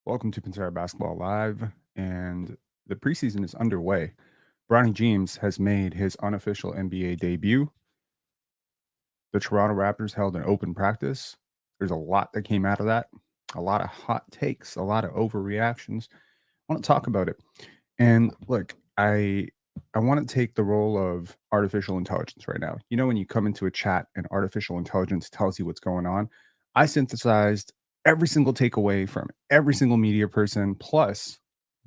Welcome to Pensar Basketball Live, and the preseason is underway. Bronny James has made his unofficial NBA debut. The Toronto Raptors held an open practice. There's a lot that came out of that, a lot of hot takes, a lot of overreactions. I want to talk about it. And look, I want to take the role of artificial intelligence right now. You know, when you come into a chat and artificial intelligence tells you what's going on, I synthesized every single takeaway from every single media person, plus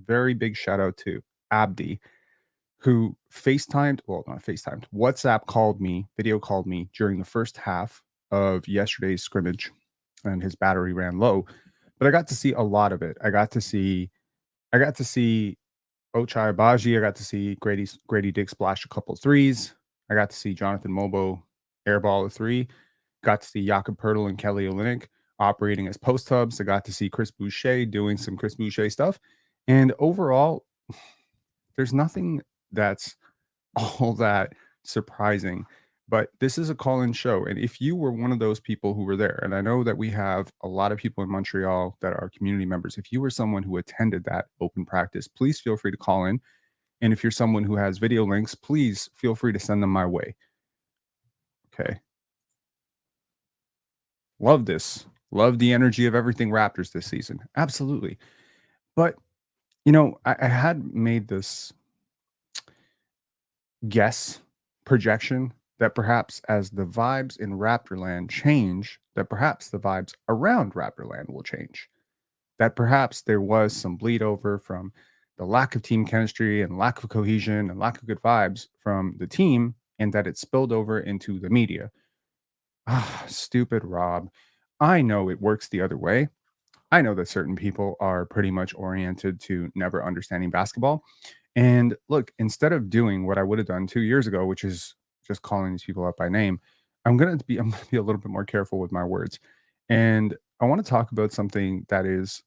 very big shout out to Abdi, who FaceTimed, well, not FaceTimed, WhatsApp called me, video called me during the first half of yesterday's scrimmage, and his battery ran low. But I got to see a lot of it. I got to see Ochai Agbagi. I got to see Gradey Dick splash a couple threes. I got to see Jonathan Mogbo airball a three. Got to see Jakob and Kelly Olynyk operating as post hubs. I got to see Chris Boucher doing some Chris Boucher stuff. And overall, there's nothing that's all that surprising. But this is a call-in show, and if you were one of those people who were there, and I know that we have a lot of people in Montreal that are community members, if you were someone who attended that open practice, please feel free to call in. And if you're someone who has video links, please feel free to send them my way. Okay. Love this. Love the energy of everything Raptors this season. Absolutely. But, I had made this guess projection that perhaps as the vibes in Raptorland change, that perhaps the vibes around Raptorland will change. That perhaps there was some bleed over from the lack of team chemistry and lack of cohesion and lack of good vibes from the team, and that it spilled over into the media. Ah, stupid Rob. I know it works the other way. I know that certain people are pretty much oriented to never understanding basketball. And look, instead of doing what I would have done 2 years ago, which is just calling these people out by name, I'm gonna be a little bit more careful with my words. And I want to talk about something that is,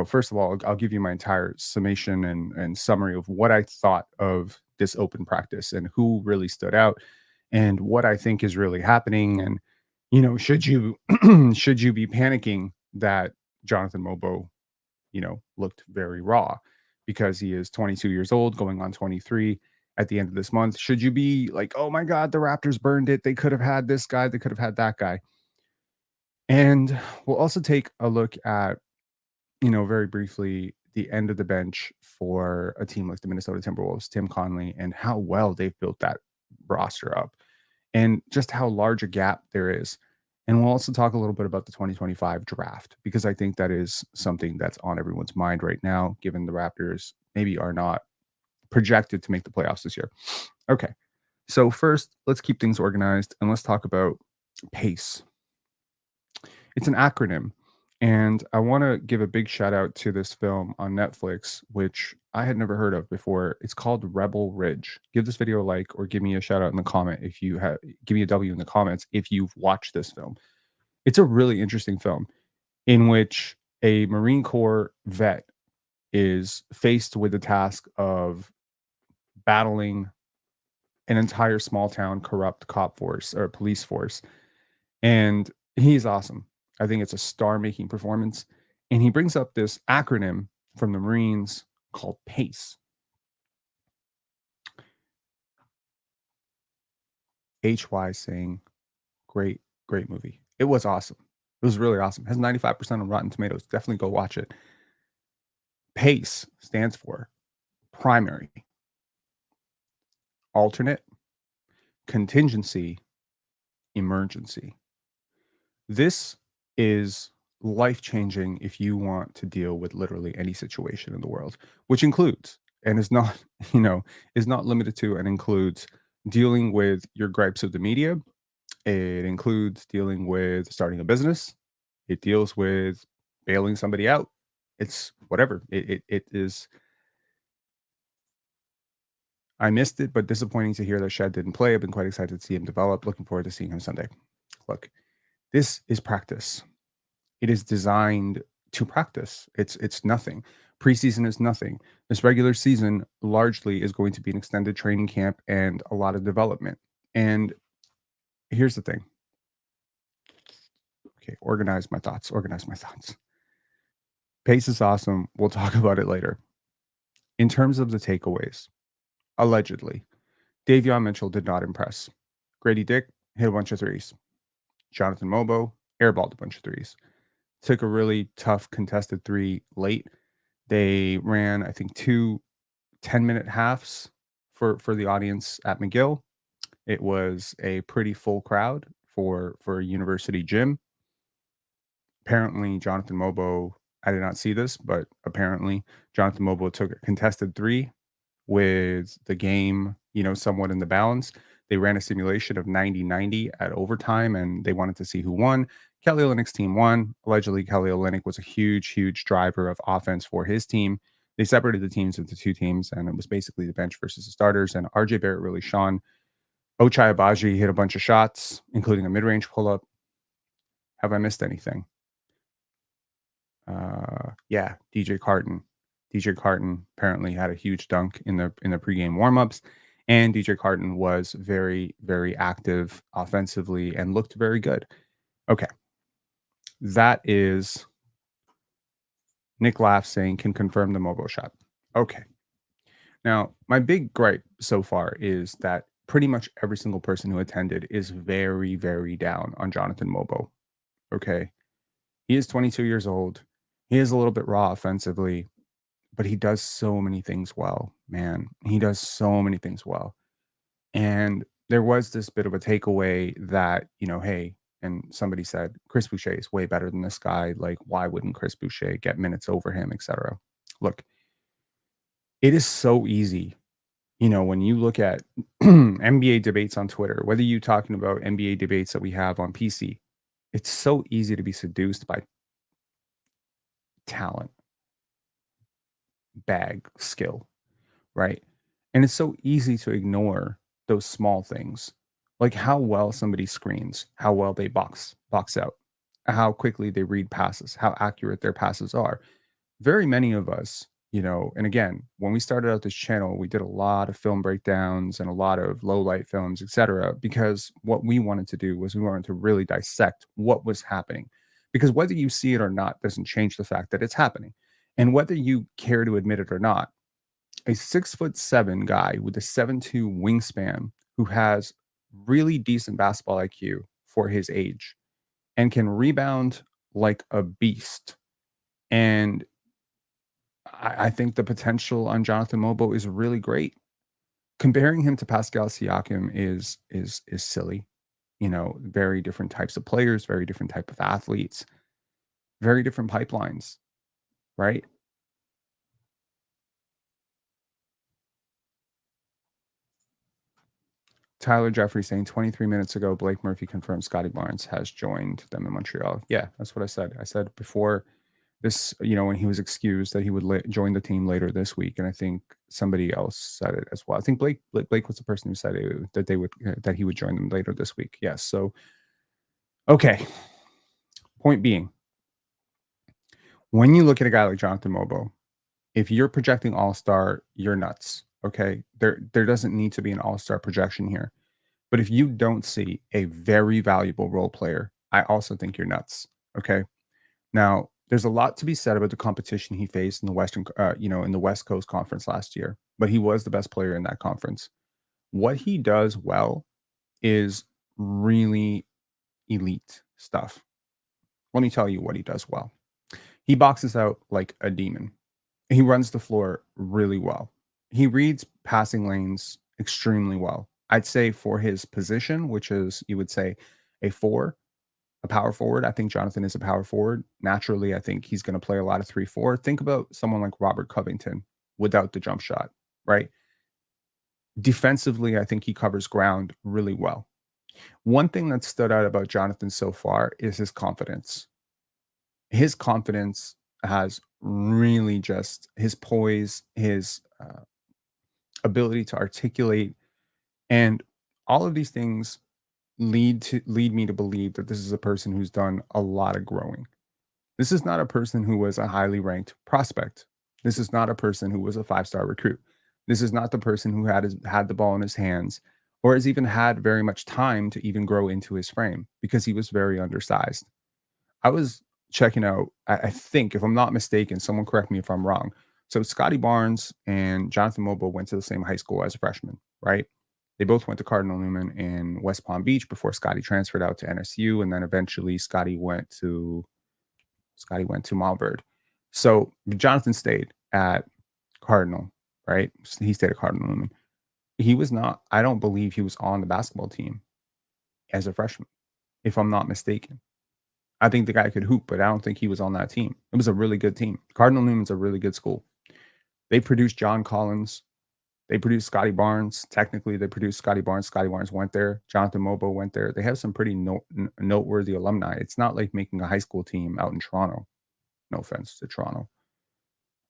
first of all, I'll give you my entire summation and summary of what I thought of this open practice and who really stood out and what I think is really happening. And, should you should you be panicking that Jonathan Mobo, looked very raw because he is 22 years old, going on 23 at the end of this month. Should you be like, oh my God, the Raptors burned it? They could have had this guy, they could have had that guy. And we'll also take a look at, very briefly, the end of the bench for a team like the Minnesota Timberwolves, Tim Conley, and how well they've built that roster up and just how large a gap there is. And we'll also talk a little bit about the 2025 draft because I think that is something that's on everyone's mind right now, given the Raptors maybe are not projected to make the playoffs this year. Okay. So, first, let's keep things organized and let's talk about PACE. It's an acronym. And I want to give a big shout out to this film on Netflix, which I had never heard of before. It's called Rebel Ridge. Give this video a like or give me a shout out in the comment if you have, give me a W in the comments if you've watched this film. It's a really interesting film in which a Marine Corps vet is faced with the task of battling an entire small town corrupt cop force or police force. And he's awesome. I think it's a star-making performance. And he brings up this acronym from the Marines called PACE. HY saying, great, great movie. It was awesome. It was really awesome. It has 95% on Rotten Tomatoes. Definitely go watch it. PACE stands for primary, alternate, contingency, emergency. This is life-changing if you want to deal with literally any situation in the world, which includes and is not, is not limited to and includes dealing with your gripes of the media. It includes dealing with starting a business. It deals with bailing somebody out. It's whatever. It is. I missed it, but disappointing to hear that Shed didn't play. I've been quite excited to see him develop. Looking forward to seeing him Sunday. Look, this is practice. It is designed to practice. It's nothing. Preseason is nothing. This regular season largely is going to be an extended training camp and a lot of development. And here's the thing. Okay, organize my thoughts. Pace is awesome. We'll talk about it later. In terms of the takeaways, allegedly, Davion Mitchell did not impress. Gradey Dick hit a bunch of threes. Jonathan Mogbo airballed a bunch of threes. Took a really tough contested three late. They ran, I think, 2 10-minute halves for the audience at McGill. It was a pretty full crowd for a university gym. Apparently, Jonathan Mogbo, I did not see this, but apparently Jonathan Mogbo took a contested three with the game, somewhat in the balance. They ran a simulation of 90-90 at overtime, and they wanted to see who won. Kelly Olynyk's team won. Allegedly, Kelly Olynyk was a huge, huge driver of offense for his team. They separated the teams into two teams, and it was basically the bench versus the starters, and RJ Barrett really shone. Ochai Agbagi hit a bunch of shots, including a mid-range pull-up. Have I missed anything? Yeah, DJ Carton. DJ Carton apparently had a huge dunk in the pregame warmups, and DJ Carton was very, very active offensively and looked very good. Okay, that is Nick Laugh saying can confirm the Mogbo shot. Okay, now my big gripe so far is that pretty much every single person who attended is very, very down on Jonathan Mogbo. Okay, he is 22 years old. He is a little bit raw offensively, but he does so many things well, man. He does so many things well. And there was this bit of a takeaway that, hey, and somebody said, Chris Boucher is way better than this guy. Like, why wouldn't Chris Boucher get minutes over him, etc.? Look, it is so easy. When you look at NBA debates on Twitter, whether you're talking about NBA debates that we have on PC, it's so easy to be seduced by talent, bag, skill, right? And it's so easy to ignore those small things, like how well somebody screens, how well they box out, how quickly they read passes, how accurate their passes are. Very many of us, and again, when we started out this channel, we did a lot of film breakdowns and a lot of low light films, etc., because what we wanted to do was we wanted to really dissect what was happening. Because whether you see it or not doesn't change the fact that it's happening. And whether you care to admit it or not, a 6'7" guy with a 7'2" wingspan who has really decent basketball IQ for his age and can rebound like a beast. And I think the potential on Jonathan Mogbo is really great. Comparing him to Pascal Siakam is silly. Very different types of players, very different type of athletes, very different pipelines, right? Tyler Jeffrey saying 23 minutes ago, Blake Murphy confirmed Scottie Barnes has joined them in Montreal. Yeah, that's what I said. I said before this, when he was excused that he would join the team later this week. And I think somebody else said it as well. I think Blake was the person who said that that he would join them later this week. Yes. So, okay. Point being, when you look at a guy like Jonathan Mogbo, if you're projecting all-star, you're nuts. Okay. There doesn't need to be an all-star projection here. But if you don't see a very valuable role player, I also think you're nuts. Okay. Now, there's a lot to be said about the competition he faced in the in the West Coast Conference last year, but he was the best player in that conference. What he does well is really elite stuff. Let me tell you what he does well. He boxes out like a demon. He runs the floor really well. He reads passing lanes extremely well. I'd say for his position, which is, you would say, a power forward. I think Jonathan is a power forward. Naturally, I think he's going to play a lot of 3-4. Think about someone like Robert Covington without the jump shot, right? Defensively, I think he covers ground really well. One thing that stood out about Jonathan so far is his confidence. His confidence has really just his poise, his ability to articulate, and all of these things lead me to believe that this is a person who's done a lot of growing. This is not a person who was a highly ranked prospect. This is not a person who was a 5-star recruit. This is not the person who had the ball in his hands or has even had very much time to even grow into his frame because he was very undersized. I was checking out, I think, if I'm not mistaken, someone correct me if I'm wrong. So Scottie Barnes and Jonathan Mogbo went to the same high school as a freshman, right? They both went to Cardinal Newman in West Palm Beach before Scottie transferred out to NSU, and then eventually Scottie went to Malvern. So Jonathan stayed at Cardinal, right? He stayed at Cardinal Newman. He was not. I don't believe he was on the basketball team as a freshman, if I'm not mistaken. I think the guy could hoop, but I don't think he was on that team. It was a really good team. Cardinal Newman's a really good school. They produced John Collins. They produced Scottie Barnes. Technically, they produced Scottie Barnes. Scottie Barnes went there. Jonathan Mobo went there. They have some pretty noteworthy alumni. It's not like making a high school team out in Toronto. No offense to Toronto.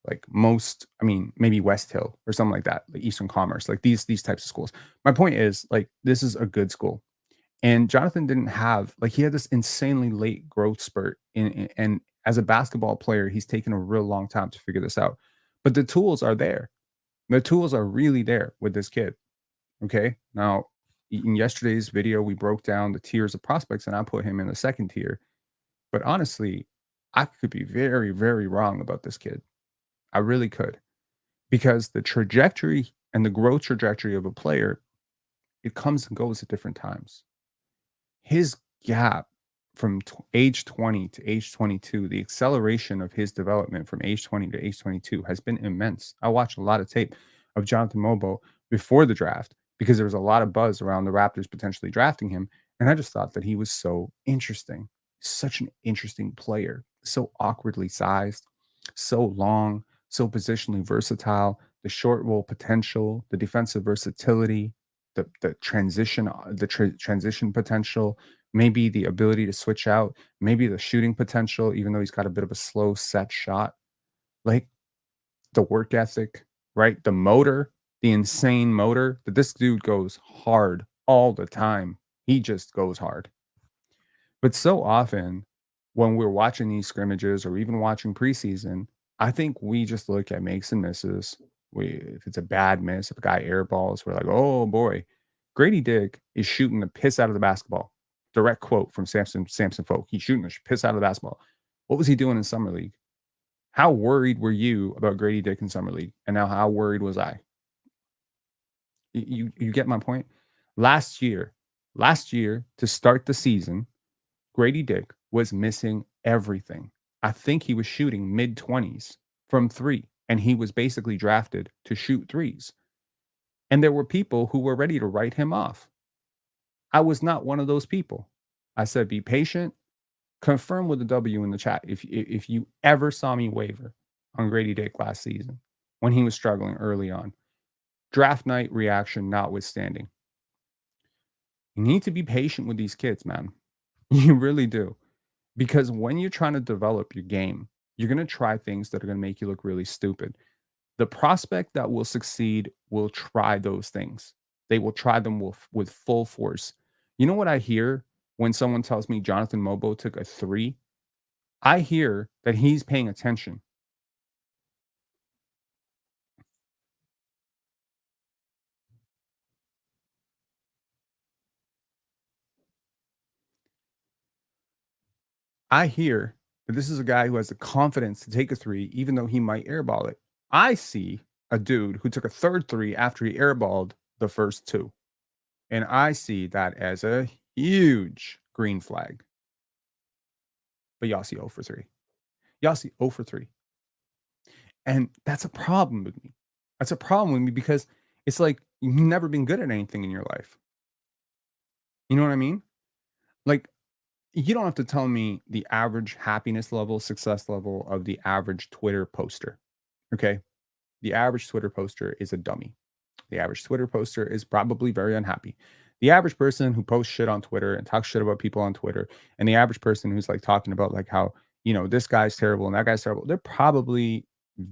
Like most, I mean, maybe West Hill or something like that, like Eastern Commerce, like these types of schools. My point is, like, this is a good school. And Jonathan didn't have like he had this insanely late growth spurt and as a basketball player, he's taken a real long time to figure this out. But the tools are there. The tools are really there with this kid. Okay. Now, in yesterday's video, we broke down the tiers of prospects and I put him in the second tier. But honestly, I could be very, very wrong about this kid. I really could. Because the trajectory and the growth trajectory of a player, it comes and goes at different times. His gap from age 20 to age 22, the acceleration of his development from age 20 to age 22 has been immense. I watched a lot of tape of Jonathan Mobo before the draft because there was a lot of buzz around the Raptors potentially drafting him. And I just thought that he was so interesting, such an interesting player, so awkwardly sized, so long, so positionally versatile, the short roll potential, the defensive versatility, the transition, transition potential, maybe the ability to switch out, maybe the shooting potential, even though he's got a bit of a slow set shot, like the work ethic, right? The motor, the insane motor that this dude goes hard all the time. He just goes hard. But so often when we're watching these scrimmages or even watching preseason, I think we just look at makes and misses. If it's a bad miss, if a guy airballs, we're like, oh boy, Gradey Dick is shooting the piss out of the basketball. Direct quote from Samson Folk. He's shooting the piss out of the basketball. What was he doing in summer league? How worried were you about Gradey Dick in summer league? And now how worried was I? You get my point? Last year, last year to start the season, Gradey Dick was missing everything. I think he was shooting mid 20s from three, and he was basically drafted to shoot threes. And there were people who were ready to write him off. I was not one of those people. I said, be patient, confirm with the W in the chat if you ever saw me waver on Gradey Dick last season when he was struggling early on. Draft night reaction notwithstanding. You need to be patient with these kids, man. You really do. Because when you're trying to develop your game, you're going to try things that are going to make you look really stupid. The prospect that will succeed will try those things. They will try them with full force. You know what I hear when someone tells me Jonathan Mobo took a three? I hear that he's paying attention. I hear that this is a guy who has the confidence to take a three, even though he might airball it. I see a dude who took a third three after he airballed the first two. And I see that as a huge green flag. But y'all see 0 for 3. Y'all see 0 for 3. And that's a problem with me. That's a problem with me because it's like you've never been good at anything in your life. You know what I mean? Like, you don't have to tell me the average happiness level, success level of the average Twitter poster. Okay. The average Twitter poster is a dummy. The average Twitter poster is probably very unhappy. The average person who posts shit on Twitter and talks shit about people on Twitter, and the average person who's like talking about like how, this guy's terrible and that guy's terrible, they're probably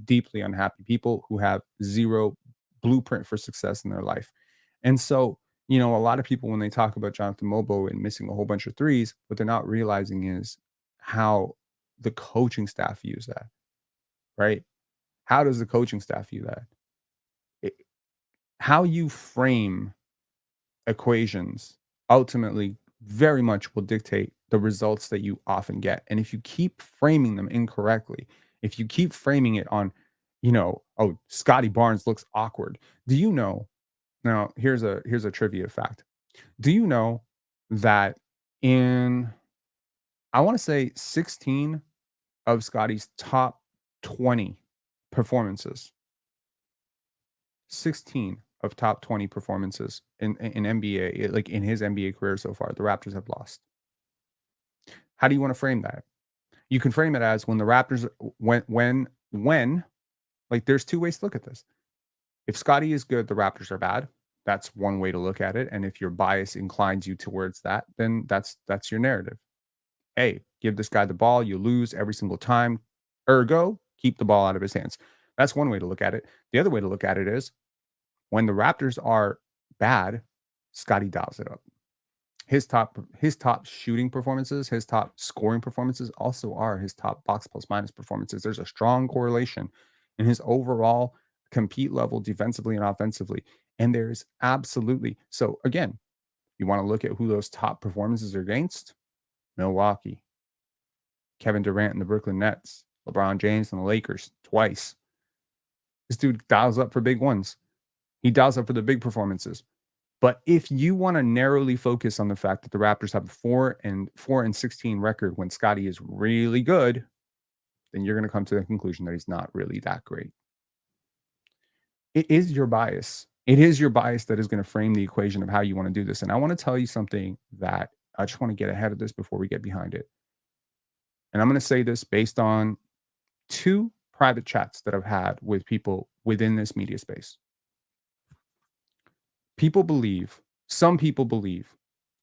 deeply unhappy people who have zero blueprint for success in their life. And so, a lot of people, when they talk about Jonathan Mobo and missing a whole bunch of threes, what they're not realizing is how the coaching staff views that, right? How does the coaching staff view that? How you frame equations ultimately very much will dictate the results that you often get. And if you keep framing them incorrectly, if you keep framing it on, oh, Scottie Barnes looks awkward. Do you know? Now, here's a trivia fact. Do you know that in, I want to say, 16 of Scottie's top 20 performances, 16 of top 20 performances in NBA, like in his NBA career so far, the Raptors have lost. How do you want to frame that? You can frame it as when the Raptors, when, like, there's two ways to look at this. If Scottie is good, the Raptors are bad. That's one way to look at it. And if your bias inclines you towards that, then that's your narrative. Hey, give this guy the ball, you lose every single time. Ergo, keep the ball out of his hands. That's one way to look at it. The other way to look at it is when the Raptors are bad, Scottie dials it up. His top shooting performances, his top scoring performances also are his top box plus minus performances. There's a strong correlation in his overall compete level defensively and offensively. And there's absolutely, so again, you want to look at who those top performances are against? Milwaukee, Kevin Durant and the Brooklyn Nets, LeBron James and the Lakers twice. This dude dials up for big ones. He dials up for the big performances. But if you want to narrowly focus on the fact that the Raptors have a 4-16 record when Scottie is really good, then you're going to come to the conclusion that he's not really that great. It is your bias. It is your bias that is going to frame the equation of how you want to do this. And I want to tell you something that I just want to get ahead of this before we get behind it. And I'm going to say this based on 2 private chats that I've had with people within this media space. Some people believe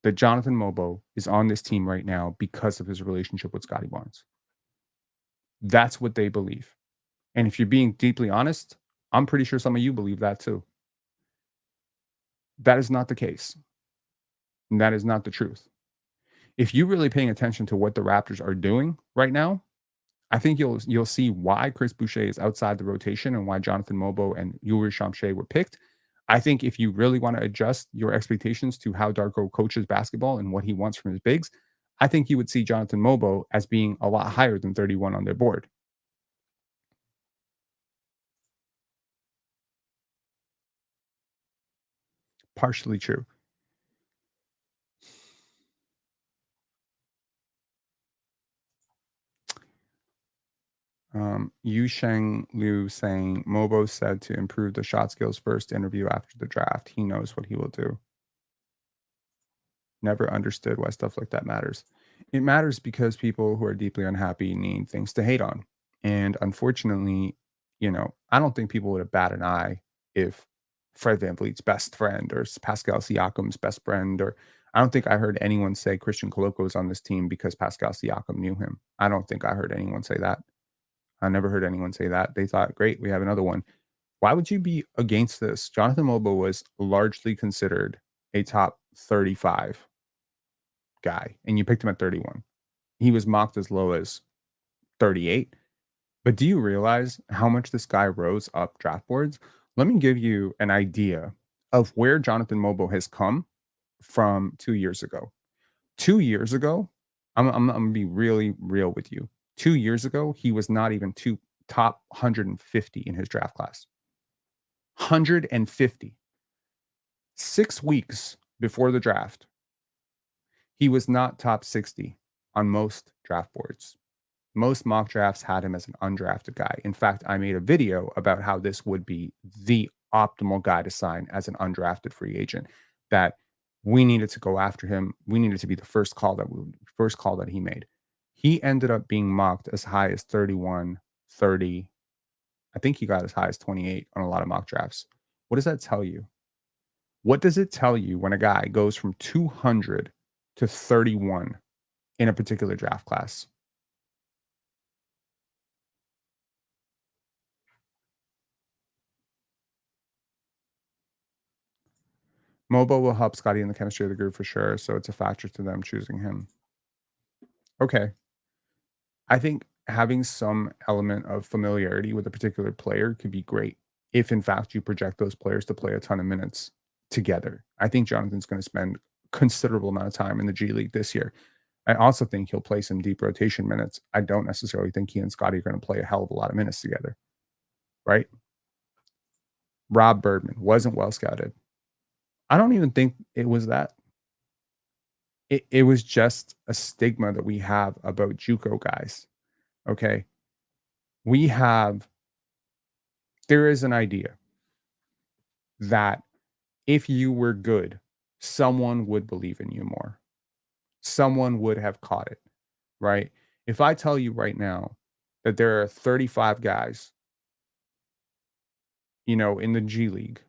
that Jonathan Mogbo is on this team right now because of his relationship with Scottie Barnes. That's what they believe. And if you're being deeply honest, I'm pretty sure some of you believe that too. That is not the case. And that is not the truth. If you're really paying attention to what the Raptors are doing right now, I think you'll see why Chris Boucher is outside the rotation and why Jonathan Mogbo and Yuri Chomche were picked. I think if you really want to adjust your expectations to how Darko coaches basketball and what he wants from his bigs, I think you would see Jonathan Mogbo as being a lot higher than 31 on their board. Partially true. Yu Sheng Liu saying Mobo said to improve the shot skills first interview after the draft. He knows what he will do. Never understood why stuff like that matters. It matters because people who are deeply unhappy need things to hate on. And unfortunately, I don't think people would have bat an eye if Fred VanVleet's best friend or Pascal Siakam's best friend, or I don't think I heard anyone say Christian Koloko is on this team because Pascal Siakam knew him. I don't think I heard anyone say that. I never heard anyone say that. They thought, great, we have another one. Why would you be against this? Jonathan Mogbo was largely considered a top 35 guy, and you picked him at 31. He was mocked as low as 38. But do you realize how much this guy rose up draft boards? Let me give you an idea of where Jonathan Mogbo has come from 2 years ago. 2 years ago, I'm going to be really real with you. 2 years ago, he was not even top 150 in his draft class. 150. 6 weeks before the draft, he was not top 60 on most draft boards. Most mock drafts had him as an undrafted guy. In fact, I made a video about how this would be the optimal guy to sign as an undrafted free agent, that we needed to go after him. We needed to be the first call that he made. He ended up being mocked as high as 31, 30. I think he got as high as 28 on a lot of mock drafts. What does that tell you? What does it tell you when a guy goes from 200 to 31 in a particular draft class? Mobo will help Scottie in the chemistry of the group for sure, so it's a factor to them choosing him. Okay. I think having some element of familiarity with a particular player could be great if, in fact, you project those players to play a ton of minutes together. I think Jonathan's going to spend considerable amount of time in the G League this year. I also think he'll play some deep rotation minutes. I don't necessarily think he and Scottie are going to play a hell of a lot of minutes together, right? Rob Birdman wasn't well scouted. I don't even think it was that. It was just a stigma that we have about JUCO guys. Okay. There is an idea that if you were good, someone would believe in you more. Someone would have caught it, right? If I tell you right now that there are 35 guys, in the G League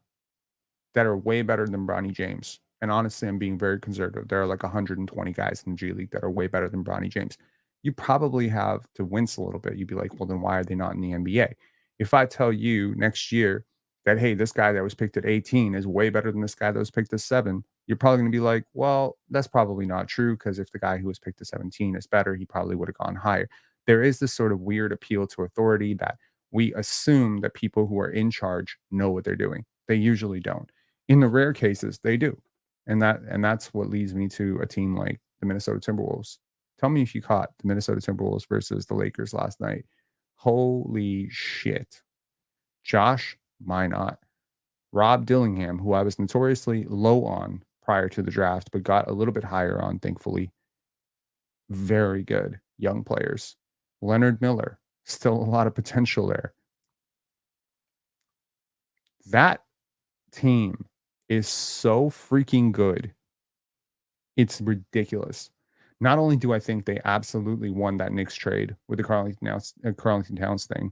that are way better than Bronny James. And honestly, I'm being very conservative. There are like 120 guys in the G League that are way better than Bronny James. You probably have to wince a little bit. You'd be like, well, then why are they not in the NBA? If I tell you next year that, hey, this guy that was picked at 18 is way better than this guy that was picked at 7, you're probably going to be like, well, that's probably not true, because if the guy who was picked at 17 is better, he probably would have gone higher. There is this sort of weird appeal to authority that we assume that people who are in charge know what they're doing. They usually don't. In the rare cases, they do. And that's what leads me to a team like the Minnesota Timberwolves. Tell me if you caught the Minnesota Timberwolves versus the Lakers last night. Holy shit. Josh Minot, Rob Dillingham, who I was notoriously low on prior to the draft, but got a little bit higher on, thankfully. Very good young players. Leonard Miller, still a lot of potential there. That team is so freaking good. It's ridiculous. Not only do I think they absolutely won that Knicks trade with the Carlton Towns thing,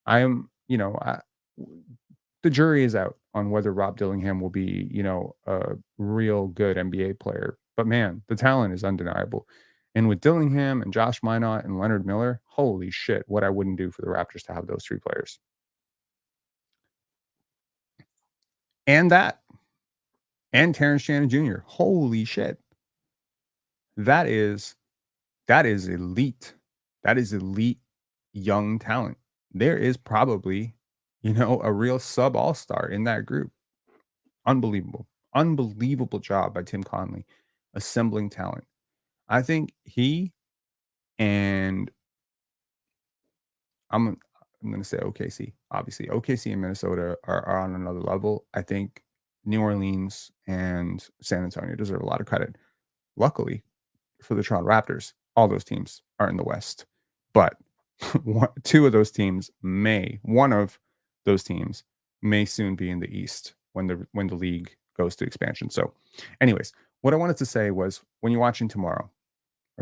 I am, the jury is out on whether Rob Dillingham will be, a real good NBA player. But man, the talent is undeniable. And with Dillingham and Josh Minot and Leonard Miller, holy shit, what I wouldn't do for the Raptors to have those three players. And Terrence Shannon Jr. Holy shit. That is elite. That is elite young talent. There is probably, a real sub all-star in that group. Unbelievable. Unbelievable job by Tim Conley assembling talent. I think he and I'm going to say OKC. Obviously, OKC and Minnesota are on another level. I think New Orleans and San Antonio deserve a lot of credit. Luckily for the Toronto Raptors, all those teams are in the West. But one of those teams may soon be in the East when the league goes to expansion. So, anyways, what I wanted to say was, when you're watching tomorrow,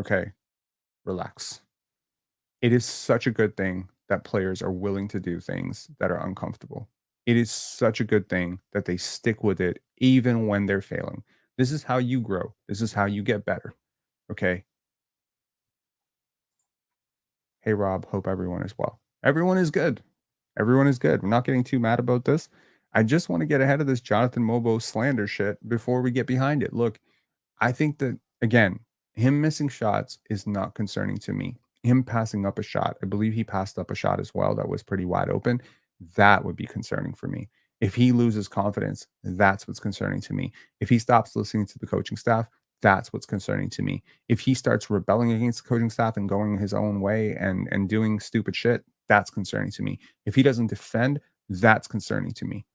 okay, relax. It is such a good thing that players are willing to do things that are uncomfortable. It is such a good thing that they stick with it even when they're failing. This is how you grow. This is how you get better. Okay. Hey, Rob, hope everyone is well. Everyone is good. Everyone is good. We're not getting too mad about this. I just want to get ahead of this Jonathan Mogbo slander shit before we get behind it. Look, I think that, again, him missing shots is not concerning to me. Him passing up a shot, I believe he passed up a shot as well that was pretty wide open. That would be concerning for me. If he loses confidence, that's what's concerning to me. If he stops listening to the coaching staff, that's what's concerning to me. If he starts rebelling against the coaching staff and going his own way and doing stupid shit, that's concerning to me. If he doesn't defend, that's concerning to me.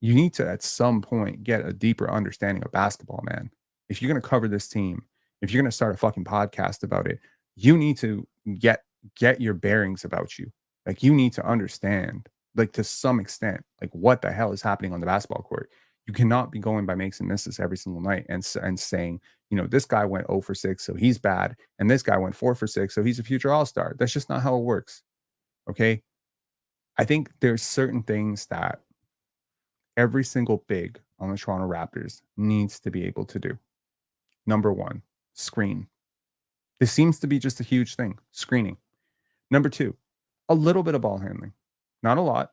You need to, at some point, get a deeper understanding of basketball, man. If you're going to cover this team, if you're going to start a fucking podcast about it, you need to get your bearings about you. Like, you need to understand, like, to some extent, like, what the hell is happening on the basketball court. You cannot be going by makes and misses every single night and saying, this guy went 0 for 6, so he's bad, and this guy went 4 for 6, so he's a future all-star. That's just not how it works. Okay? I think there's certain things that every single big on the Toronto Raptors needs to be able to do. Number 1, screen. This seems to be just a huge thing, screening. Number 2, a little bit of ball handling. Not a lot.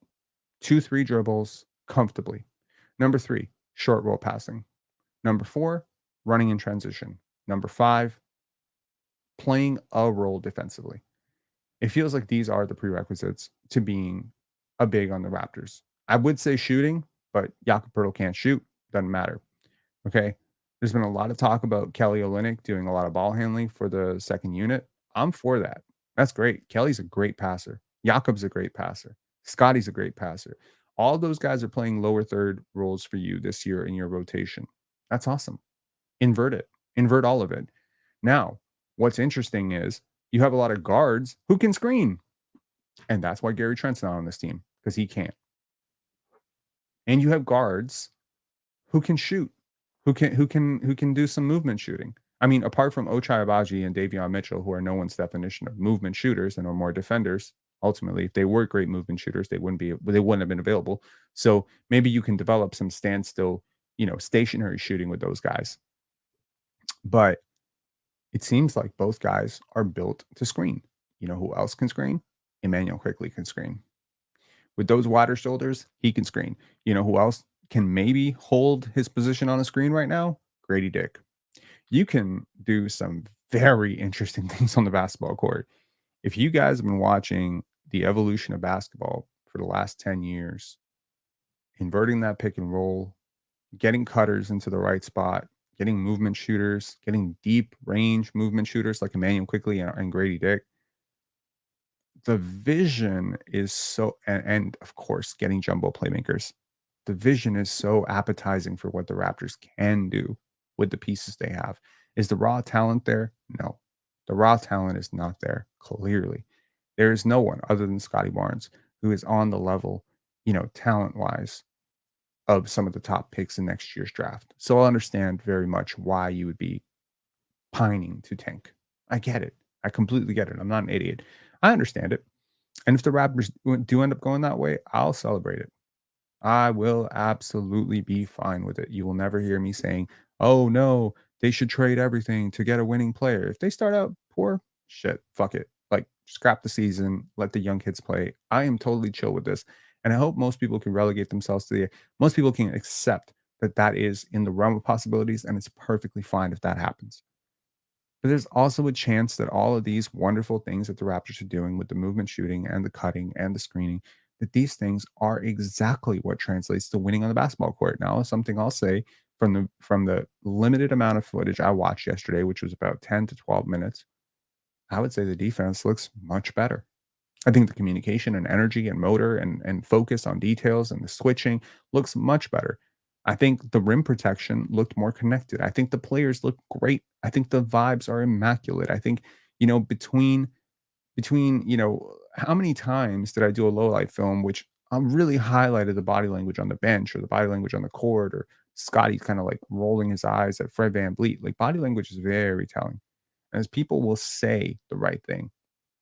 2-3 dribbles comfortably. Number 3, short roll passing. Number 4, running in transition. Number 5, playing a role defensively. It feels like these are the prerequisites to being a big on the Raptors. I would say shooting, but Jakob can't shoot. Doesn't matter. Okay. There's been a lot of talk about Kelly Olynyk doing a lot of ball handling for the second unit. I'm for that. That's great. Kelly's a great passer. Jakob's a great passer. Scottie's a great passer. All those guys are playing lower third roles for you this year in your rotation. That's awesome. Invert it. Invert all of it. Now, what's interesting is you have a lot of guards who can screen. And that's why Gary Trent's not on this team, because he can't. And you have guards who can shoot, who can do some movement shooting. I mean, apart from Ochai Agbagi and Davion Mitchell, who are no one's definition of movement shooters and are more defenders. Ultimately, if they were great movement shooters, they wouldn't have been available. So maybe you can develop some standstill, stationary shooting with those guys. But it seems like both guys are built to screen. You know who else can screen? Emmanuel Quickley can screen. With those wider shoulders, he can screen. You know who else can maybe hold his position on the screen right now? Gradey Dick. You can do some very interesting things on the basketball court. If you guys have been watching the evolution of basketball for the last 10 years, inverting that pick and roll, getting cutters into the right spot, getting movement shooters, getting deep range movement shooters like Emmanuel Quickley and Gradey Dick, the vision is so, and of course, getting jumbo playmakers. The vision is so appetizing for what the Raptors can do with the pieces they have. Is the raw talent there? No. The raw talent is not there, clearly. There is no one other than Scottie Barnes who is on the level, talent wise, of some of the top picks in next year's draft. So I understand very much why you would be pining to tank. I get it. I completely get it. I'm not an idiot. I understand it. And if the Raptors do end up going that way, I'll celebrate it. I will absolutely be fine with it. You will never hear me saying, "Oh no, they should trade everything to get a winning player." If they start out poor, shit, fuck it. Like scrap the season, let the young kids play. I am totally chill with this. And I hope most people can relegate themselves to most people can accept that that is in the realm of possibilities and it's perfectly fine if that happens. But there's also a chance that all of these wonderful things that the Raptors are doing with the movement shooting and the cutting and the screening, that these things are exactly what translates to winning on the basketball court. Now, something I'll say from the limited amount of footage I watched yesterday, which was about 10 to 12 minutes, I would say the defense looks much better. I think the communication and energy and motor and focus on details and the switching looks much better. I think the rim protection looked more connected. I think the players look great. I think the vibes are immaculate. I think, between, how many times did I do a low light film which really highlighted the body language on the bench or the body language on the court or Scotty kind of like rolling his eyes at Fred Van Vliet. Like body language is very telling. As people will say the right thing,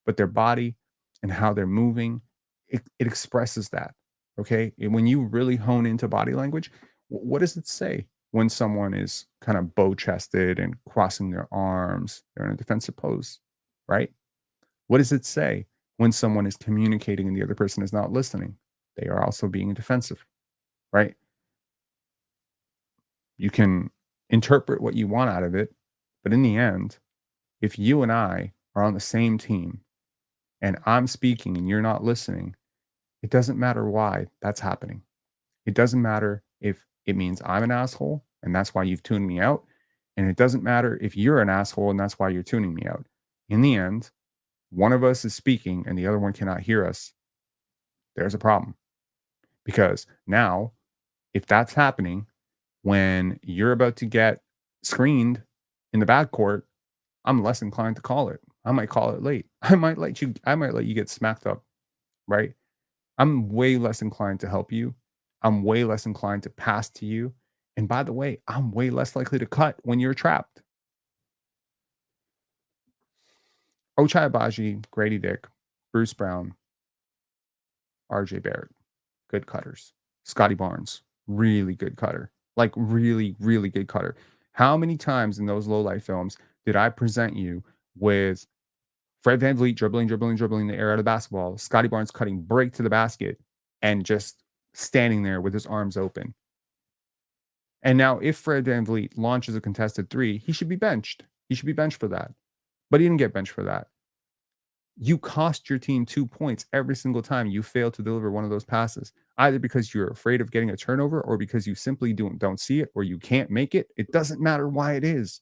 but their body and how they're moving, it expresses that. Okay. And when you really hone into body language, what does it say when someone is kind of bow chested and crossing their arms? They're in a defensive pose, right? What does it say when someone is communicating and the other person is not listening? They are also being defensive, right? You can interpret what you want out of it, but in the end, if you and I are on the same team and I'm speaking and you're not listening, it doesn't matter why that's happening. It doesn't matter if it means I'm an asshole and that's why you've tuned me out. And it doesn't matter if you're an asshole and that's why you're tuning me out. In the end, one of us is speaking and the other one cannot hear us. There's a problem. Because now, if that's happening when you're about to get screened in the backcourt, I'm less inclined to call it. I might call it late. I might let you get smacked up, right? I'm way less inclined to help you. I'm way less inclined to pass to you. And by the way, I'm way less likely to cut when you're trapped. Ochai Agbagi, Gradey Dick, Bruce Brown, RJ Barrett, good cutters. Scottie Barnes, really good cutter. Like really, really good cutter. How many times in those low light films did I present you with Fred Van Vliet dribbling the air out of the basketball, Scottie Barnes cutting break to the basket, and just standing there with his arms open? And now, if Fred Van Vliet launches a contested three, he should be benched. He should be benched for that. But he didn't get benched for that. You cost your team 2 points every single time you fail to deliver one of those passes, either because you're afraid of getting a turnover or because you simply don't see it or you can't make it. It doesn't matter why it is.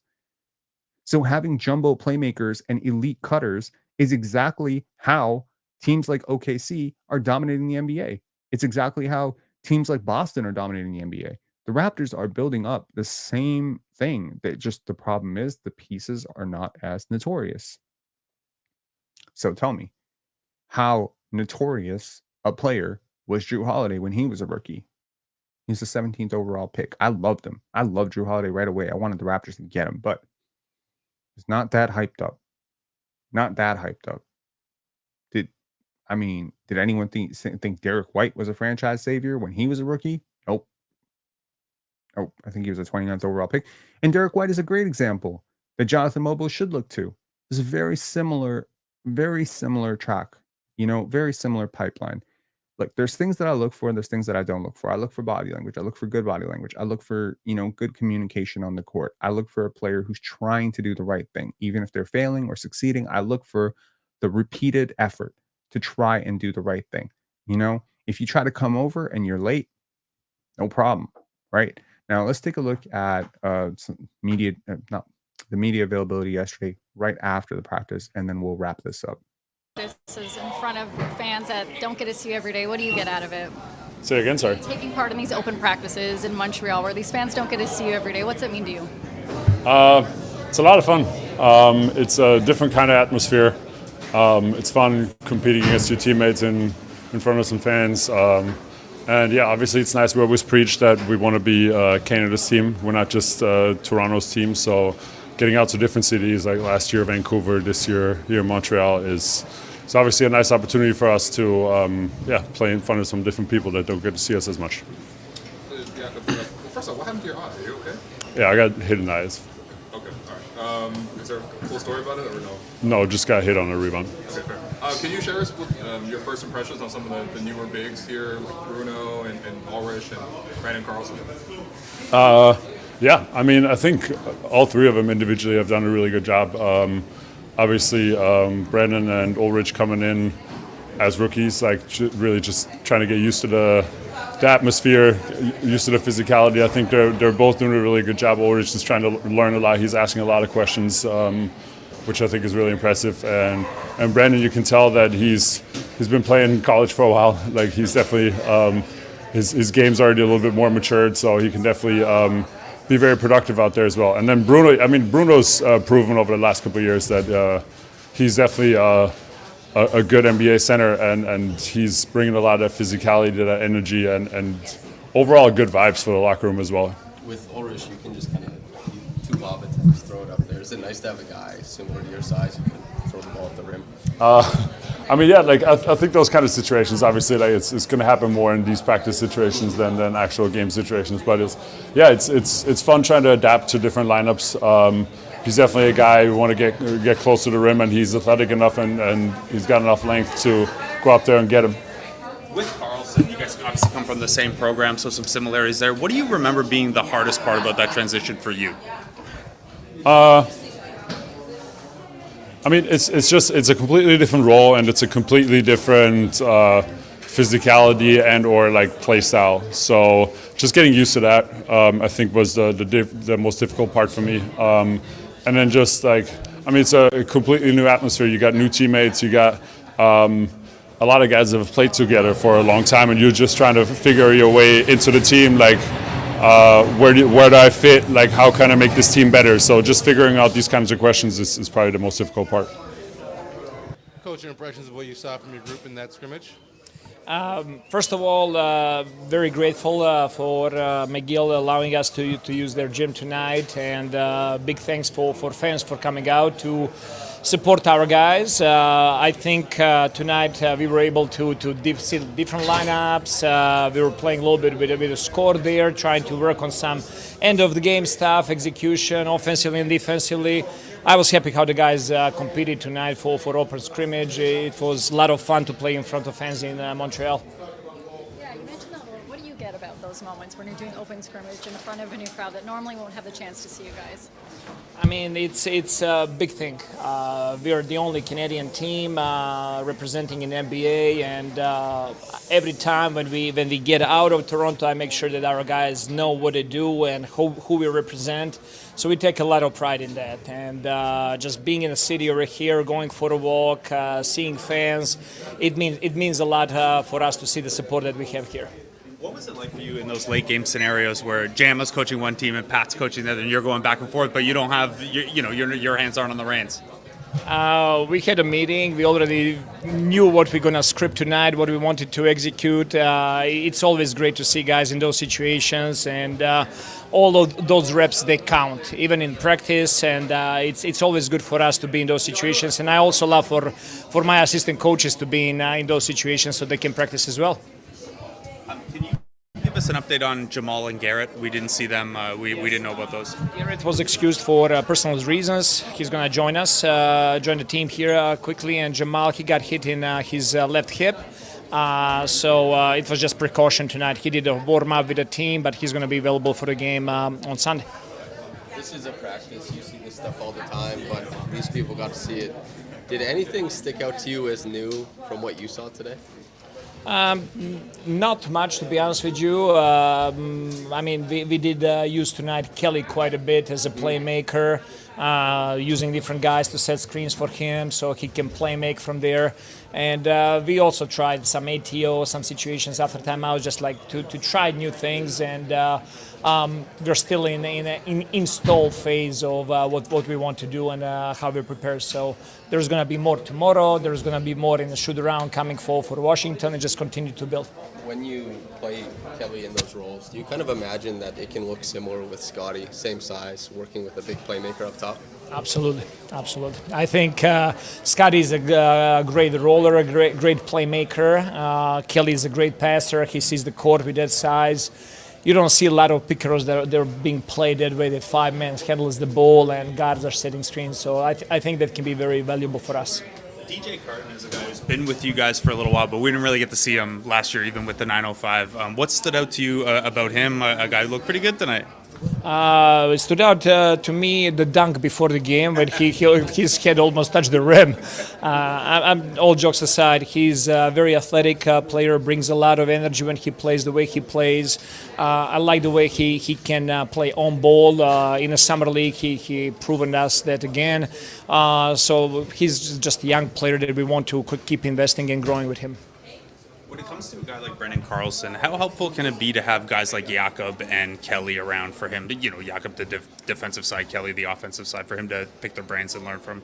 So having jumbo playmakers and elite cutters is exactly how teams like OKC are dominating the NBA. It's exactly how teams like Boston are dominating the NBA. The Raptors are building up the same thing. That just the problem is the pieces are not as notorious. So tell me, how notorious a player was Drew Holiday when he was a rookie? He's the 17th overall pick. I loved him. I loved Drew Holiday right away. I wanted the Raptors to get him, but it's not that hyped up. Not that hyped up. Did anyone think Derek White was a franchise savior when he was a rookie? Nope. Oh, I think he was a 29th overall pick. And Derek White is a great example that Jonathan Mogbo should look to. It's a very similar track, very similar pipeline. Look, there's things that I look for and there's things that I don't look for. I look for body language. I look for good body language. I look for, good communication on the court. I look for a player who's trying to do the right thing. Even if they're failing or succeeding, I look for the repeated effort to try and do the right thing. If you try to come over and you're late, no problem, right? Now, let's take a look at some media, the media availability yesterday, right after the practice, and then we'll wrap this up. This is in front of fans that don't get to see you every day. What do you get out of it? Say again, sorry. Taking part in these open practices in Montreal where these fans don't get to see you every day. What's it mean to you? It's a lot of fun. It's a different kind of atmosphere. It's fun competing against your teammates in front of some fans. And yeah, obviously it's nice. We always preach that we want to be Canada's team. We're not just Toronto's team. So getting out to different cities, like last year Vancouver, this year here in Montreal, is obviously a nice opportunity for us to play in front of some different people that don't get to see us as much. Jakob, first off, what happened to your eye? Are you okay? Yeah, I got hit in the eyes. Okay, all right. Is there a cool story about it or no? No, just got hit on a rebound. Okay, fair. Can you share us with your first impressions on some of the newer bigs here, like Bruno and Ulrich and Brandon Carlson? Yeah, I think all three of them individually have done a really good job. Obviously, Brandon and Ulrich coming in as rookies, really just trying to get used to the atmosphere, used to the physicality. I think they're both doing a really good job. Ulrich is trying to learn a lot. He's asking a lot of questions, which I think is really impressive. And Brandon, you can tell that he's been playing college for a while. He's definitely his game's already a little bit more matured, so he can definitely be very productive out there as well. And then Bruno's proven over the last couple of years that he's definitely a good NBA center, and he's bringing a lot of physicality to that energy and overall good vibes for the locker room as well. With Ulrich, you can just kind of two lob attempts, throw it up there. Is it nice to have a guy similar to your size who can throw the ball at the rim? I think those kind of situations, obviously, it's going to happen more in these practice situations than actual game situations. But it's fun trying to adapt to different lineups. He's definitely a guy who want to get close to the rim, and he's athletic enough and he's got enough length to go up there and get him. With Carlson, you guys obviously come from the same program, so some similarities there. What do you remember being the hardest part about that transition for you? It's a completely different role, and it's a completely different physicality and or play style. So just getting used to that, I think was the most difficult part for me. And then it's a completely new atmosphere. You got new teammates. You got a lot of guys that have played together for a long time, and you're just trying to figure your way into the team. Where do I fit? How can I make this team better? So just figuring out these kinds of questions is probably the most difficult part. Coach, your impressions of what you saw from your group in that scrimmage? First of all, very grateful for McGill allowing us to use their gym tonight, and big thanks for fans for coming out to support our guys. I think tonight we were able to see different lineups. We were playing a little bit with a bit of score there, trying to work on some end of the game stuff, execution, offensively and defensively. I was happy how the guys competed tonight for open scrimmage. It was a lot of fun to play in front of fans in Montreal. Yeah, you mentioned that. What do you get about those those moments when you're doing open scrimmage in front of a new crowd that normally won't have the chance to see you guys? I mean, it's a big thing. We are the only Canadian team representing an NBA, and every time when we get out of Toronto, I make sure that our guys know what they do and who we represent. So we take a lot of pride in that. And just being in the city over here, going for a walk, seeing fans, it means a lot for us to see the support that we have here. What was it like for you in those late game scenarios where Jama's coaching one team and Pat's coaching the other, and you're going back and forth, but you don't have, your hands aren't on the reins? We had a meeting. We already knew what we're going to script tonight, what we wanted to execute. It's always great to see guys in those situations, and all of those reps, they count, even in practice, and it's always good for us to be in those situations. And I also love for my assistant coaches to be in those situations so they can practice as well. Can you give us an update on Jamal and Garrett? We didn't see them. We didn't know about those. Garrett was excused for personal reasons. He's going to join us, join the team here quickly. And Jamal, he got hit in his left hip. So it was just precaution tonight. He did a warm-up with the team, but he's going to be available for the game on Sunday. This is a practice. You see this stuff all the time, but these people got to see it. Did anything stick out to you as new from what you saw today? Not much, to be honest with you. I mean, we did use tonight Kelly quite a bit as a playmaker, using different guys to set screens for him so he can play make from there. And we also tried some ATO, some situations after timeout, just like to try new things. And we're still in an install phase of what we want to do and how we prepare. So there's going to be more tomorrow. There's going to be more in the shoot around coming for Washington, and just continue to build. When you play Kelly in those roles, do you kind of imagine that it can look similar with Scottie, same size, working with a big playmaker up top? Absolutely. I think Scottie is a great roller, a great playmaker. Kelly is a great passer. He sees the court with that size. You don't see a lot of pick-and-rolls that they're being played that way, that 5 men handles the ball and guards are setting screens. So I think that can be very valuable for us. DJ Carton is a guy who's been with you guys for a little while, but we didn't really get to see him last year, even with the 905. What stood out to you about him? A guy who looked pretty good tonight. It stood out to me the dunk before the game when his head almost touched the rim. All jokes aside, he's a very athletic player, brings a lot of energy when he plays the way he plays. I like the way he can play on ball. In a summer league, he proven us that again. So he's just a young player that we want to keep investing and growing with him. When it comes to a guy like Brendan Carlson, how helpful can it be to have guys like Jakob and Kelly around for him to, Jakob the defensive side, Kelly the offensive side, for him to pick their brains and learn from?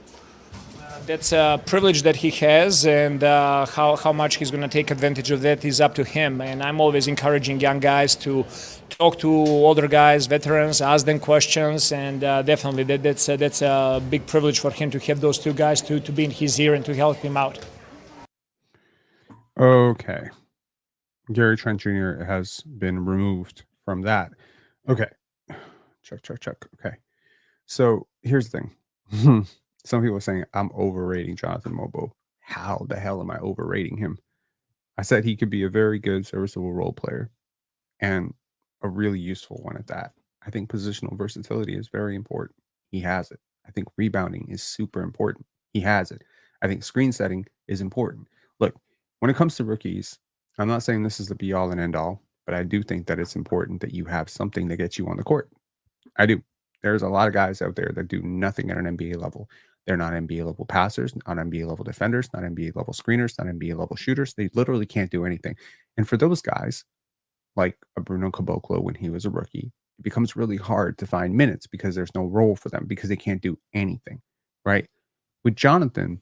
That's a privilege that he has, and how much he's going to take advantage of that is up to him. And I'm always encouraging young guys to talk to older guys, veterans, ask them questions, and definitely that's a big privilege for him to have those two guys to be in his ear and to help him out. Okay. Gary Trent Jr. has been removed from that. Okay. Check. Okay. So here's the thing. Some people are saying I'm overrating Jonathan Mogbo. How the hell am I overrating him? I said he could be a very good, serviceable role player and a really useful one at that. I think positional versatility is very important. He has it. I think rebounding is super important. He has it. I think screen setting is important. Look, when it comes to rookies, I'm not saying this is the be all and end all, but I do think that it's important that you have something that gets you on the court. I do. There's a lot of guys out there that do nothing at an NBA level. They're not NBA level passers, not NBA level defenders, not NBA level screeners, not NBA level shooters. They literally can't do anything. And for those guys, like a Bruno Caboclo when he was a rookie, it becomes really hard to find minutes because there's no role for them because they can't do anything, right? With Jonathan,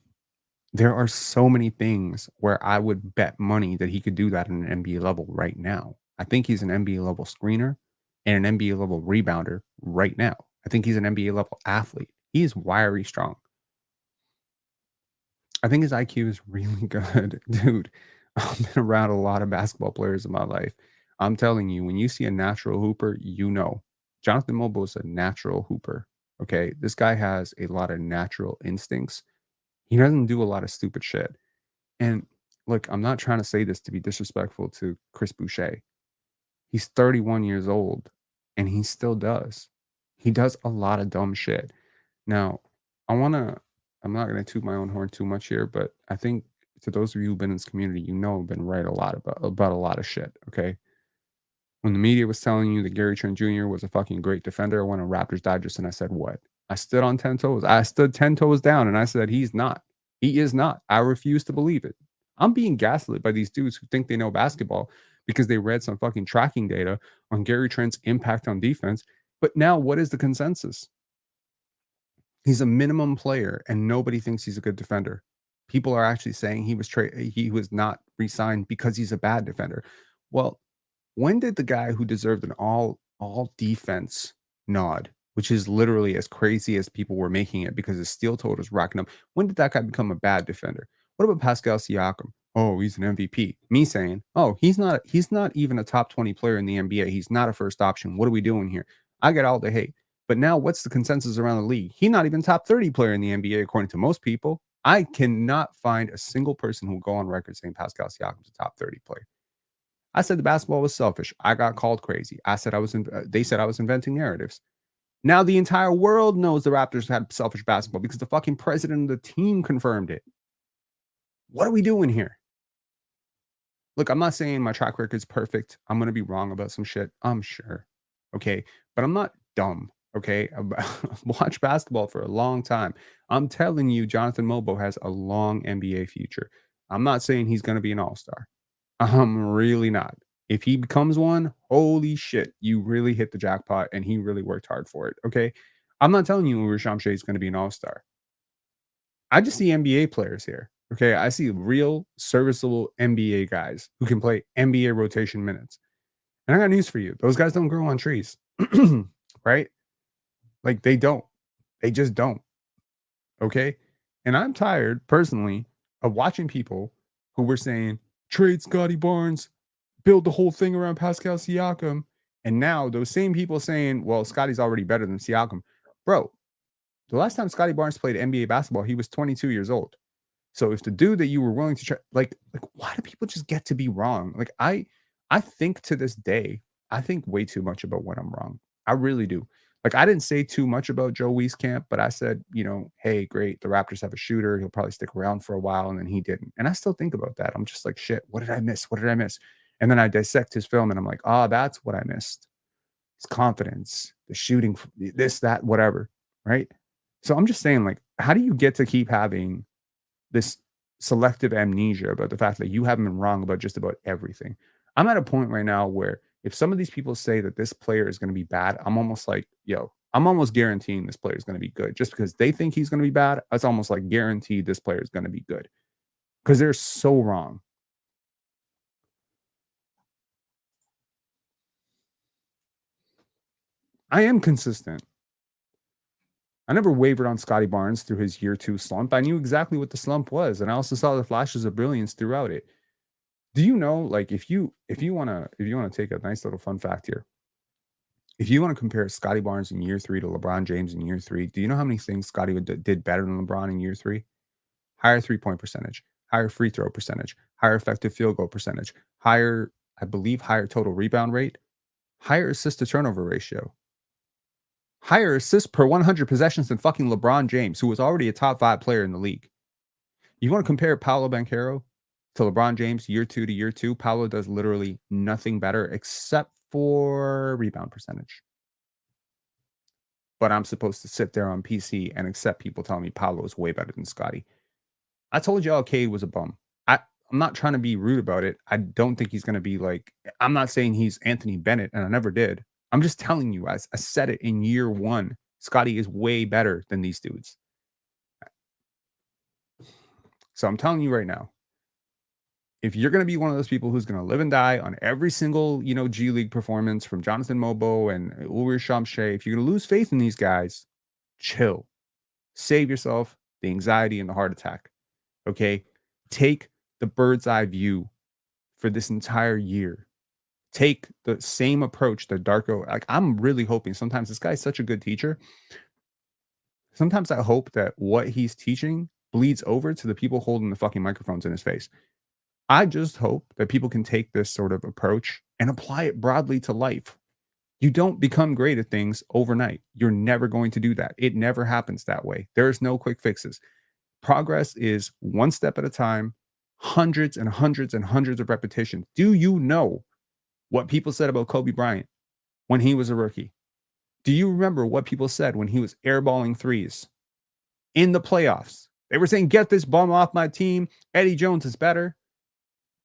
there are so many things where I would bet money that he could do that at an NBA level right now. I think he's an NBA level screener and an NBA level rebounder right now. I think he's an NBA level athlete. He is wiry strong. I think his IQ is really good. Dude, I've been around a lot of basketball players in my life. I'm telling you, when you see a natural hooper, you know. Jonathan Mogbo is a natural hooper. Okay, this guy has a lot of natural instincts. He doesn't do a lot of stupid shit. And look, I'm not trying to say this to be disrespectful to Chris Boucher. He's 31 years old, and he still does. He does a lot of dumb shit. Now, I'm not gonna toot my own horn too much here, but I think to those of you who've been in this community, I've been right a lot about a lot of shit. Okay. When the media was telling you that Gary Trent Jr. was a fucking great defender, I went on Raptors Digest and I said, what? I stood on 10 toes. I stood 10 toes down and I said, he's not. He is not. I refuse to believe it. I'm being gaslit by these dudes who think they know basketball because they read some fucking tracking data on Gary Trent's impact on defense. But now, what is the consensus? He's a minimum player and nobody thinks he's a good defender. People are actually saying he was not re-signed because he's a bad defender. Well, when did the guy who deserved an all defense nod, which is literally as crazy as people were making it because his steal total was racking up, when did that guy become a bad defender? What about Pascal Siakam? Oh, he's an MVP. Me saying, oh, he's not even a top 20 player in the NBA. He's not a first option. What are we doing here? I get all the hate. But now what's the consensus around the league? He's not even top 30 player in the NBA, according to most people. I cannot find a single person who will go on record saying Pascal Siakam's a top 30 player. I said the basketball was selfish. I got called crazy. I said they said I was inventing narratives. Now the entire world knows the Raptors had selfish basketball because the fucking president of the team confirmed it. What are we doing here? Look, I'm not saying my track record is perfect. I'm going to be wrong about some shit. I'm sure. Okay. But I'm not dumb. Okay. I've watched basketball for a long time. I'm telling you, Jonathan Mogbo has a long NBA future. I'm not saying he's going to be an all-star. I'm really not. If he becomes one, holy shit, you really hit the jackpot and he really worked hard for it. Okay. I'm not telling you Chomche is going to be an all-star. I just see NBA players here. Okay. I see real serviceable NBA guys who can play NBA rotation minutes. And I got news for you. Those guys don't grow on trees. Right? Like they don't. They just don't. Okay. And I'm tired personally of watching people who were saying, trade Scottie Barnes, build the whole thing around Pascal Siakam. And now those same people saying, well, Scottie's already better than Siakam. Bro, the last time Scottie Barnes played NBA basketball, he was 22 years old. So if the dude that you were willing to try, like why do people just get to be wrong? Like I think to this day, I think way too much about when I'm wrong. I really do. Like I didn't say too much about Joe Wieskamp, but I said, hey, great, the Raptors have a shooter. He'll probably stick around for a while, and then he didn't. And I still think about that. I'm just like, shit, what did I miss? What did I miss? And then I dissect his film, and I'm like, that's what I missed. His confidence, the shooting, this, that, whatever, right? So I'm just saying, like, how do you get to keep having this selective amnesia about the fact that you haven't been wrong about just about everything? I'm at a point right now where if some of these people say that this player is going to be bad, I'm almost like, I'm almost guaranteeing this player is going to be good. Just because they think he's going to be bad, it's almost like guaranteed this player is going to be good because they're so wrong. I am consistent. I never wavered on Scottie Barnes through his year 2 slump. I knew exactly what the slump was, and I also saw the flashes of brilliance throughout it. Do you know, like, if you want to take a nice little fun fact here, if you want to compare Scottie Barnes in year 3 to LeBron James in year 3, do you know how many things Scottie did better than LeBron in year 3? Higher 3-point percentage, higher free throw percentage, higher effective field goal percentage, higher total rebound rate, higher assist to turnover ratio, higher assists per 100 possessions than fucking LeBron James, who was already a top 5 player in the league. You want to compare Paolo Banchero to LeBron James year 2 to year 2? Paolo does literally nothing better except for rebound percentage. But I'm supposed to sit there on PC and accept people telling me Paolo is way better than Scottie. I told y'all Cade was a bum. I'm not trying to be rude about it. I don't think he's going to be like, I'm not saying he's Anthony Bennett, and I never did. I'm just telling you, I said it in year 1. Scottie is way better than these dudes. So I'm telling you right now, if you're going to be one of those people who's going to live and die on every single, G League performance from Jonathan Mogbo and Chomche, if you're going to lose faith in these guys, chill. Save yourself the anxiety and the heart attack. Okay? Take the bird's eye view for this entire year. Take the same approach that Darko. Like, I'm really hoping sometimes this guy's such a good teacher. Sometimes I hope that what he's teaching bleeds over to the people holding the fucking microphones in his face. I just hope that people can take this sort of approach and apply it broadly to life. You don't become great at things overnight. You're never going to do that. It never happens that way. There's no quick fixes. Progress is one step at a time, hundreds and hundreds and hundreds of repetitions. Do you know what people said about Kobe Bryant when he was a rookie? Do you remember what people said when he was airballing threes in the playoffs? They were saying, get this bum off my team. Eddie Jones is better.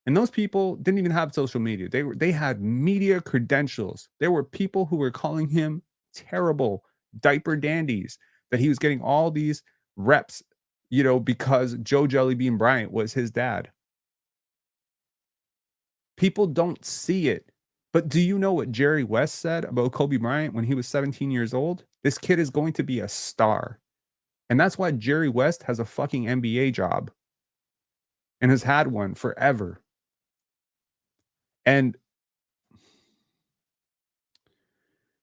And those people didn't even have social media. They had media credentials. There were people who were calling him terrible diaper dandies, that he was getting all these reps, because Joe Jellybean Bryant was his dad. People don't see it. But do you know what Jerry West said about Kobe Bryant when he was 17 years old? This kid is going to be a star. And that's why Jerry West has a fucking NBA job and has had one forever. And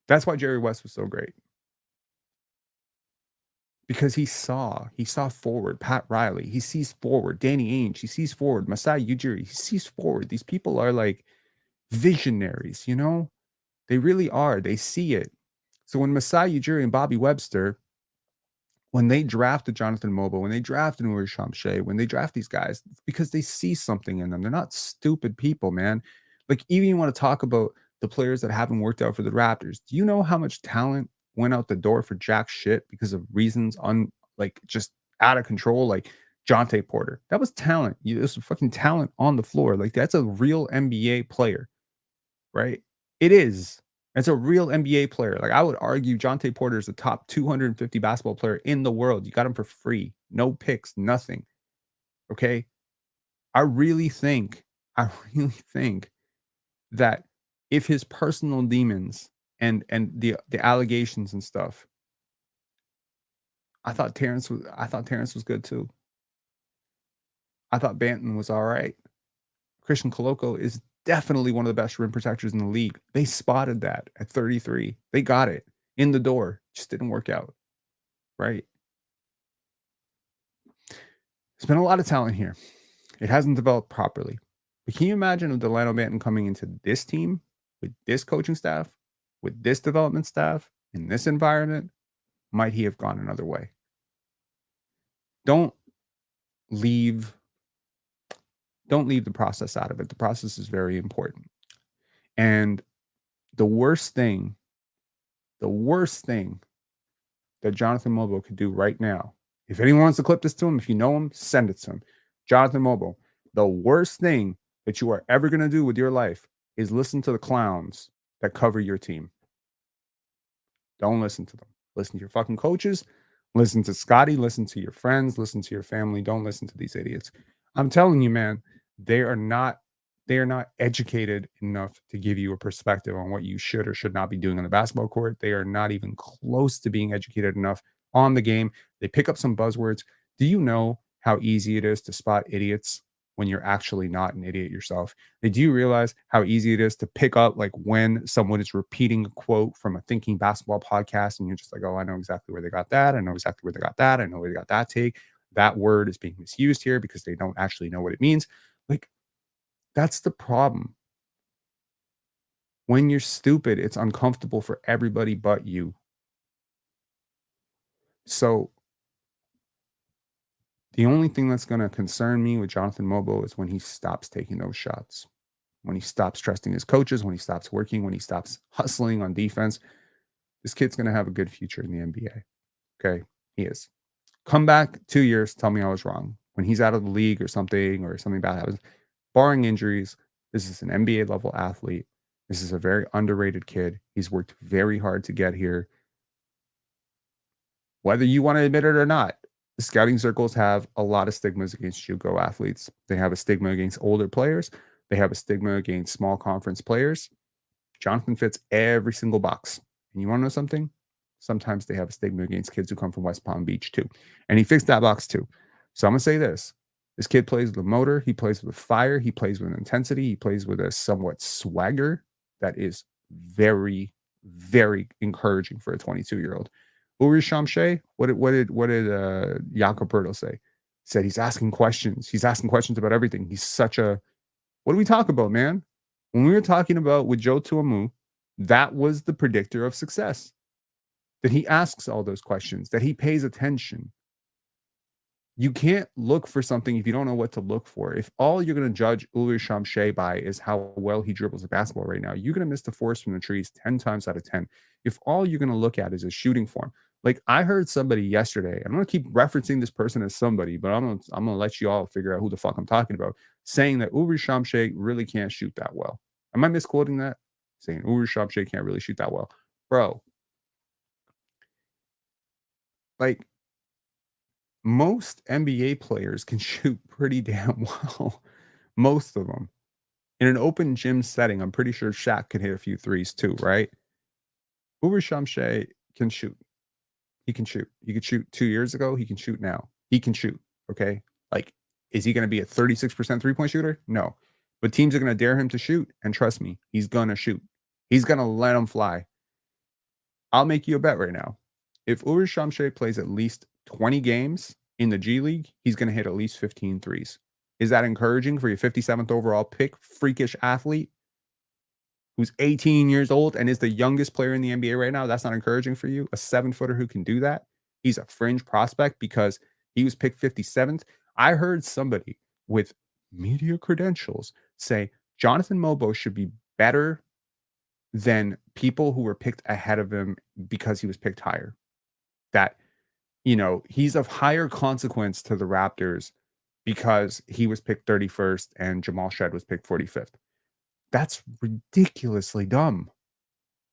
that's why Jerry West was so great. Because he saw forward. Pat Riley, he sees forward. Danny Ainge, he sees forward. Masai Ujiri, he sees forward. These people are like visionaries, They really are. They see it. So when Masai Ujiri and Bobby Webster, when they drafted Jonathan Mogbo, when they drafted Chomche, when they draft these guys, it's because they see something in them. They're not stupid people, man. Like, even you want to talk about the players that haven't worked out for the Raptors. Do you know how much talent went out the door for jack shit because of reasons just out of control? Like Jonte Porter. That was talent. There's fucking talent on the floor. Like, that's a real NBA player, right? It is. It's a real NBA player. Like, I would argue Jonte Porter is the top 250 basketball player in the world. You got him for free. No picks, nothing. Okay? I really think that if his personal demons and the allegations and stuff, I thought Terrence was good too. I thought Banton was all right. Christian Koloko is definitely one of the best rim protectors in the league. They spotted that at 33. They got it in the door. Just didn't work out. Right? There's been a lot of talent here. It hasn't developed properly. But can you imagine if Delano Banton coming into this team with this coaching staff, with this development staff, in this environment? Might he have gone another way? Don't leave the process out of it. The process is very important. And the worst thing that Jonathan Mogbo could do right now, if anyone wants to clip this to him, if you know him, send it to him. Jonathan Mogbo, the worst thing that you are ever going to do with your life is listen to the clowns that cover your team. Don't listen to them. Listen to your fucking coaches. Listen to Scottie. Listen to your friends. Listen to your family. Don't listen to these idiots. I'm telling you, man, they are not educated enough to give you a perspective on what you should or should not be doing on the basketball court. They are not even close to being educated enough on the game. They pick up some buzzwords. Do you know how easy it is to spot idiots when you're actually not an idiot yourself? Do you realize how easy it is to pick up like when someone is repeating a quote from a Thinking Basketball podcast and you're just like, oh, I know exactly where they got that. I know exactly where they got that. I know where they got that take. That word is being misused here because they don't actually know what it means. Like, that's the problem. When you're stupid, it's uncomfortable for everybody but you. So the only thing that's going to concern me with Jonathan Mogbo is when he stops taking those shots, when he stops trusting his coaches, when he stops working, when he stops hustling on defense. This kid's going to have a good future in the NBA. Okay, he is. Come back 2 years, tell me I was wrong. When he's out of the league or something bad happens, barring injuries, this is an NBA level athlete. This is a very underrated kid. He's worked very hard to get here. Whether you want to admit it or not, the scouting circles have a lot of stigmas against JUCO athletes. They have a stigma against older players. They have a stigma against small conference players. Jonathan fits every single box. And you want to know something? Sometimes they have a stigma against kids who come from West Palm Beach too. And he fixed that box too. So I'm going to say this. This kid plays with a motor. He plays with fire. He plays with intensity. He plays with a somewhat swagger that is very, very encouraging for a 22-year-old. Uri Chomche, what did Jakob say? He said he's asking questions. He's asking questions about everything. He's such a What do we talk about, man? When we were talking about with Joe Tuamu, that was the predictor of success. That he asks all those questions, that he pays attention. You can't look for something if you don't know what to look for. If all you're going to judge Ulrich Chomche by is how well he dribbles the basketball right now, you're going to miss the forest from the trees 10 times out of 10. If all you're going to look at is his shooting form, like I heard somebody yesterday, I'm going to keep referencing this person as somebody, but I'm going to let you all figure out who the fuck I'm talking about, saying that Ulrich Chomche really can't shoot that well. Am I misquoting that? Saying Ulrich Chomche can't really shoot that well. Bro, like, most NBA players can shoot pretty damn well. Most of them. In an open gym setting, I'm pretty sure Shaq could hit a few threes too, right? Uber Shamshay can shoot. He can shoot. He could shoot 2 years ago. He can shoot now. He can shoot. Okay. Like, is he going to be a 36% three-point shooter? No. But teams are going to dare him to shoot. And trust me, he's going to shoot. He's going to let him fly. I'll make you a bet right now. If Ulrich Chomche plays at least 20 games in the G League, he's going to hit at least 15 threes. Is that encouraging for your 57th overall pick, freakish athlete who's 18 years old and is the youngest player in the NBA right now? That's not encouraging for you? A 7-footer who can do that? He's a fringe prospect because he was picked 57th. I heard somebody with media credentials say Jonathan Mogbo should be better than people who were picked ahead of him because he was picked higher. That, you know, he's of higher consequence to the Raptors because he was picked 31st and Jamal Shed was picked 45th. That's ridiculously dumb.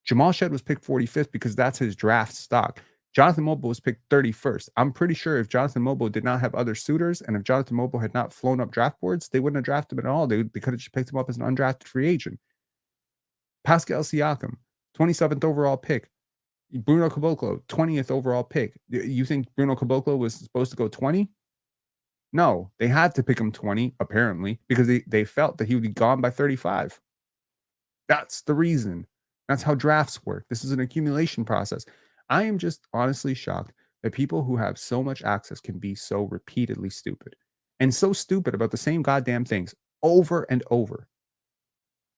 Jamal Shed was picked 45th because that's his draft stock. Jonathan Mogbo was picked 31st. I'm pretty sure if Jonathan Mogbo did not have other suitors and if Jonathan Mogbo had not flown up draft boards, they wouldn't have drafted him at all. They could have just picked him up as an undrafted free agent. Pascal Siakam, 27th overall pick. Bruno Caboclo, 20th overall pick. You think Bruno Caboclo was supposed to go 20? No, they had to pick him 20, apparently, because they felt that he would be gone by 35. That's the reason. That's how drafts work. This is an accumulation process. I am just honestly shocked that people who have so much access can be so repeatedly stupid and so stupid about the same goddamn things over and over.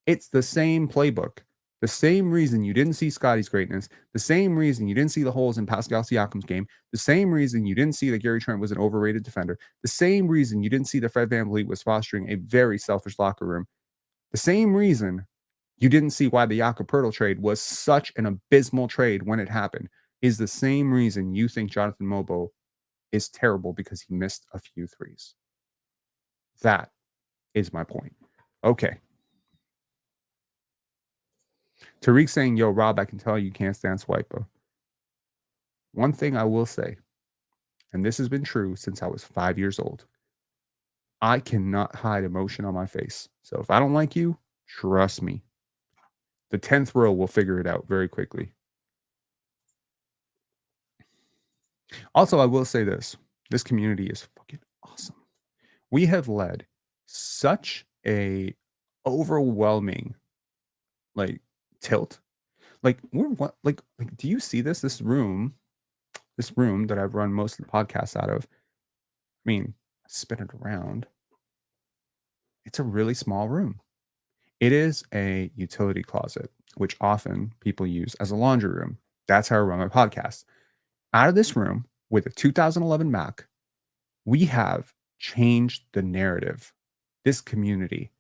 It's the same playbook. The same reason you didn't see Scottie's greatness, the same reason you didn't see the holes in Pascal Siakam's game, the same reason you didn't see that Gary Trent was an overrated defender, the same reason you didn't see that Fred VanVleet was fostering a very selfish locker room, the same reason you didn't see why the Jakob Poeltl trade was such an abysmal trade when it happened is the same reason you think Jonathan Mogbo is terrible because he missed a few threes. That is my point. Okay. Tariq saying, yo, Rob, I can tell you can't stand Swiper. One thing I will say, and this has been true since I was 5 years old, I cannot hide emotion on my face. So if I don't like you, trust me. The 10th row will figure it out very quickly. Also, I will say this. This community is fucking awesome. We have led such a overwhelming, tilt. Do you see this room that I've run most of the podcasts out of? I mean, spin it around. It's a really small room. It is a utility closet, which often people use as a laundry room. That's how I run my podcast. Out of this room with a 2011 Mac, we have changed the narrative. This community,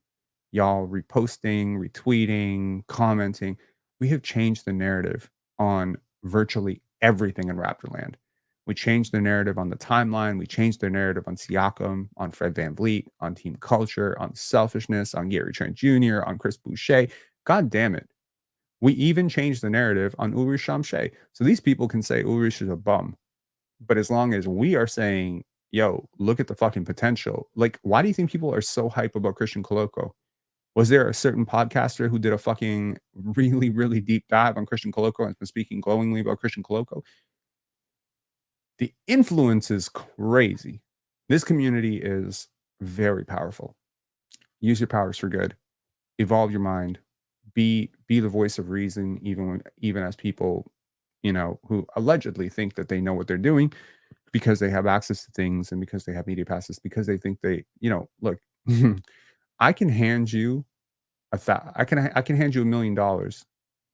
y'all reposting, retweeting, commenting, we have changed the narrative on virtually everything in Raptorland. We changed the narrative on the timeline. We changed the narrative on Siakam, on Fred VanVleet, on team culture, on selfishness, on Gary Trent Jr., on Chris Boucher. God damn it. We even changed the narrative on Ulrich Chomche. So these people can say Ulrich is a bum. But as long as we are saying, yo, look at the fucking potential. Why do you think people are so hype about Christian Coloco? Was there a certain podcaster who did a fucking really, really deep dive on Christian Coloco and has been speaking glowingly about Christian Coloco? The influence is crazy. This community is very powerful. Use your powers for good. Evolve your mind. Be the voice of reason, even as people, who allegedly think that they know what they're doing because they have access to things and because they have media passes, because they think they, look, I can hand you I can hand you $1 million.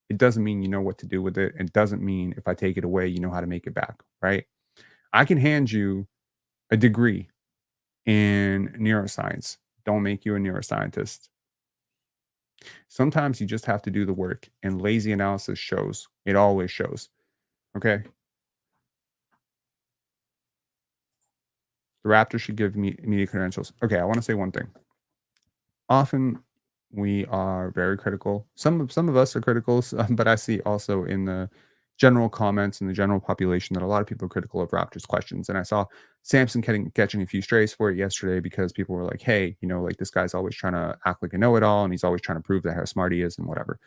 It doesn't mean you know what to do with it. It doesn't mean if I take it away, you know how to make it back, right? I can hand you a degree in neuroscience. Don't make you a neuroscientist. Sometimes you just have to do the work, and lazy analysis shows. It always shows. Okay. The Raptors should give me media credentials. Okay, I want to say one thing. Often we are very critical. Some of us are critical, but I see also in the general comments in the general population that a lot of people are critical of Raptors questions. And I saw Samson catching a few strays for it yesterday because people were like, "Hey, like this guy's always trying to act like a know-it-all, and he's always trying to prove that how smart he is and whatever."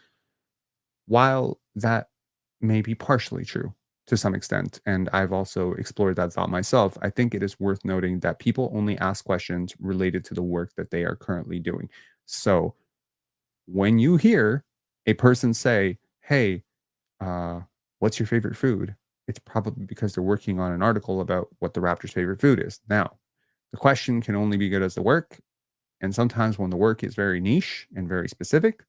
While that may be partially true to some extent, and I've also explored that thought myself, I think it is worth noting that people only ask questions related to the work that they are currently doing. So when you hear a person say, "Hey, uh, what's your favorite food?" It's probably because they're working on an article about what the Raptors' favorite food is. Now, the question can only be good as the work. And sometimes when the work is very niche and very specific,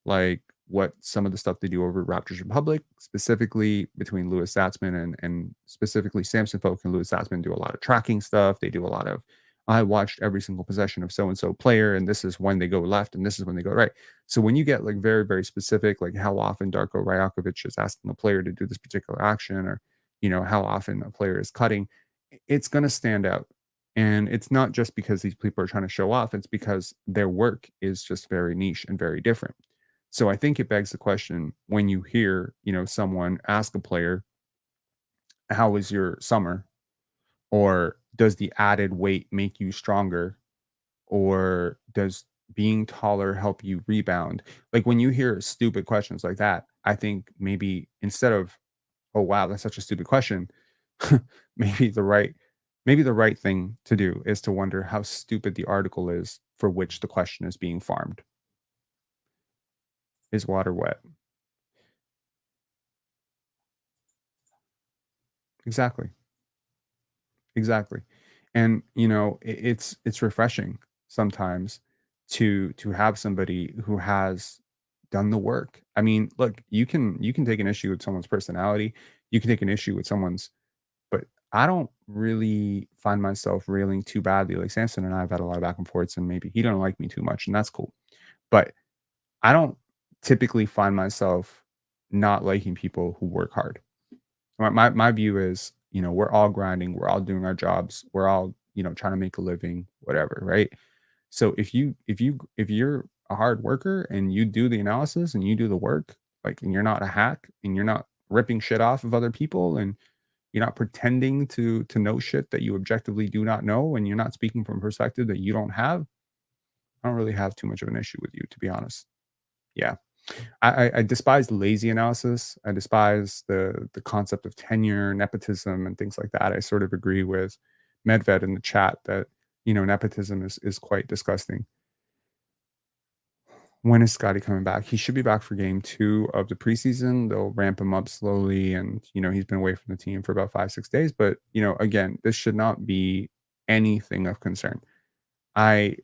like what some of the stuff they do over at Raptors Republic, specifically between Louis Zatzman and specifically Samson Folk and Louis Zatzman do a lot of tracking stuff. They do a lot of, I watched every single possession of so and so player, and this is when they go left, and this is when they go right. So when you get like very, very specific, like how often Darko Rajakovic is asking a player to do this particular action, or how often a player is cutting, it's going to stand out. And it's not just because these people are trying to show off, it's because their work is just very niche and very different. So I think it begs the question when you hear, someone ask a player, "How was your summer?" or "Does the added weight make you stronger?" or "Does being taller help you rebound?" Like when you hear stupid questions like that, I think maybe instead of, "Oh wow, that's such a stupid question," maybe the right maybe the right thing to do is to wonder how stupid the article is for which the question is being farmed. Is water wet? Exactly. Exactly. And it's refreshing sometimes to have somebody who has done the work. I mean, look, you can take an issue with someone's personality, you can take an issue with someone's, but I don't really find myself railing too badly. Like Samson and I have had a lot of back and forths, and maybe he don't like me too much, and that's cool. But I don't typically find myself not liking people who work hard. My view is, we're all grinding, we're all doing our jobs, we're all, trying to make a living, whatever, right? So if you're a hard worker and you do the analysis and you do the work, like, and you're not a hack and you're not ripping shit off of other people and you're not pretending to know shit that you objectively do not know, and you're not speaking from a perspective that you don't have, I don't really have too much of an issue with you, to be honest. Yeah. I despise lazy analysis. I despise the concept of tenure, nepotism, and things like that. I sort of agree with Medved in the chat that nepotism is quite disgusting. When is Scottie coming back? He should be back for game 2 of the preseason. They'll ramp him up slowly, and he's been away from the team for about 5-6 days. But again, this should not be anything of concern. I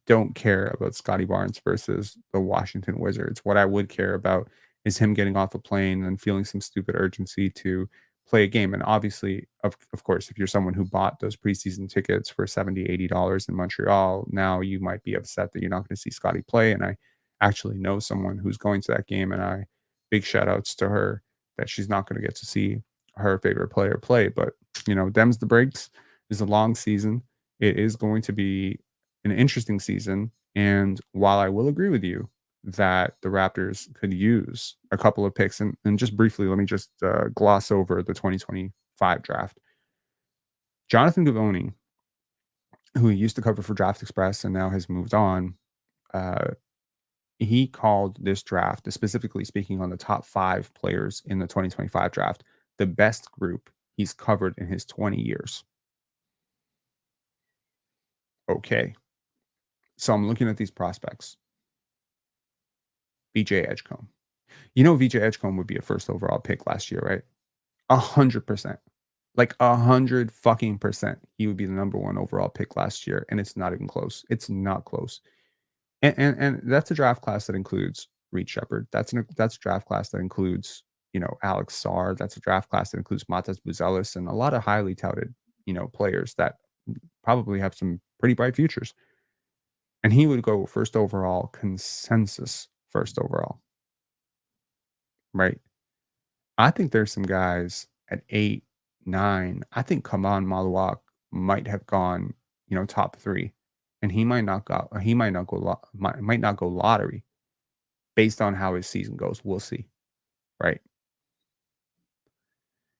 don't care about Scottie Barnes versus the Washington Wizards. What I would care about is him getting off a plane and feeling some stupid urgency to play a game. And obviously, of course, if you're someone who bought those preseason tickets for $70-$80 in Montreal, now you might be upset that you're not going to see Scottie play. And I actually know someone who's going to that game, and big shout outs to her that she's not going to get to see her favorite player play. But Dems the breaks is a long season. It is going to be an interesting season. And while I will agree with you that the Raptors could use a couple of picks, and just briefly, let me just gloss over the 2025 draft. Jonathan Givony, who used to cover for Draft Express and now has moved on, he called this draft, specifically speaking on the top 5 players in the 2025 draft, the best group he's covered in his 20 years. Okay. So I'm looking at these prospects. VJ Edgecombe. VJ Edgecombe would be a first overall pick last year, right? 100%. Like 100 fucking percent. He would be the number 1 overall pick last year, and it's not even close. It's not close. And that's a draft class that includes Reed Shepard. That's a draft class that includes, Alex Sarr. That's a draft class that includes Matas Buzelis and a lot of highly touted, players that probably have some pretty bright futures. And he would go first overall, consensus first overall. Right? I think there's some guys at 8, 9. I think Kaman Maluak might have gone, top 3. And he might not go might not go lottery based on how his season goes. We'll see. Right?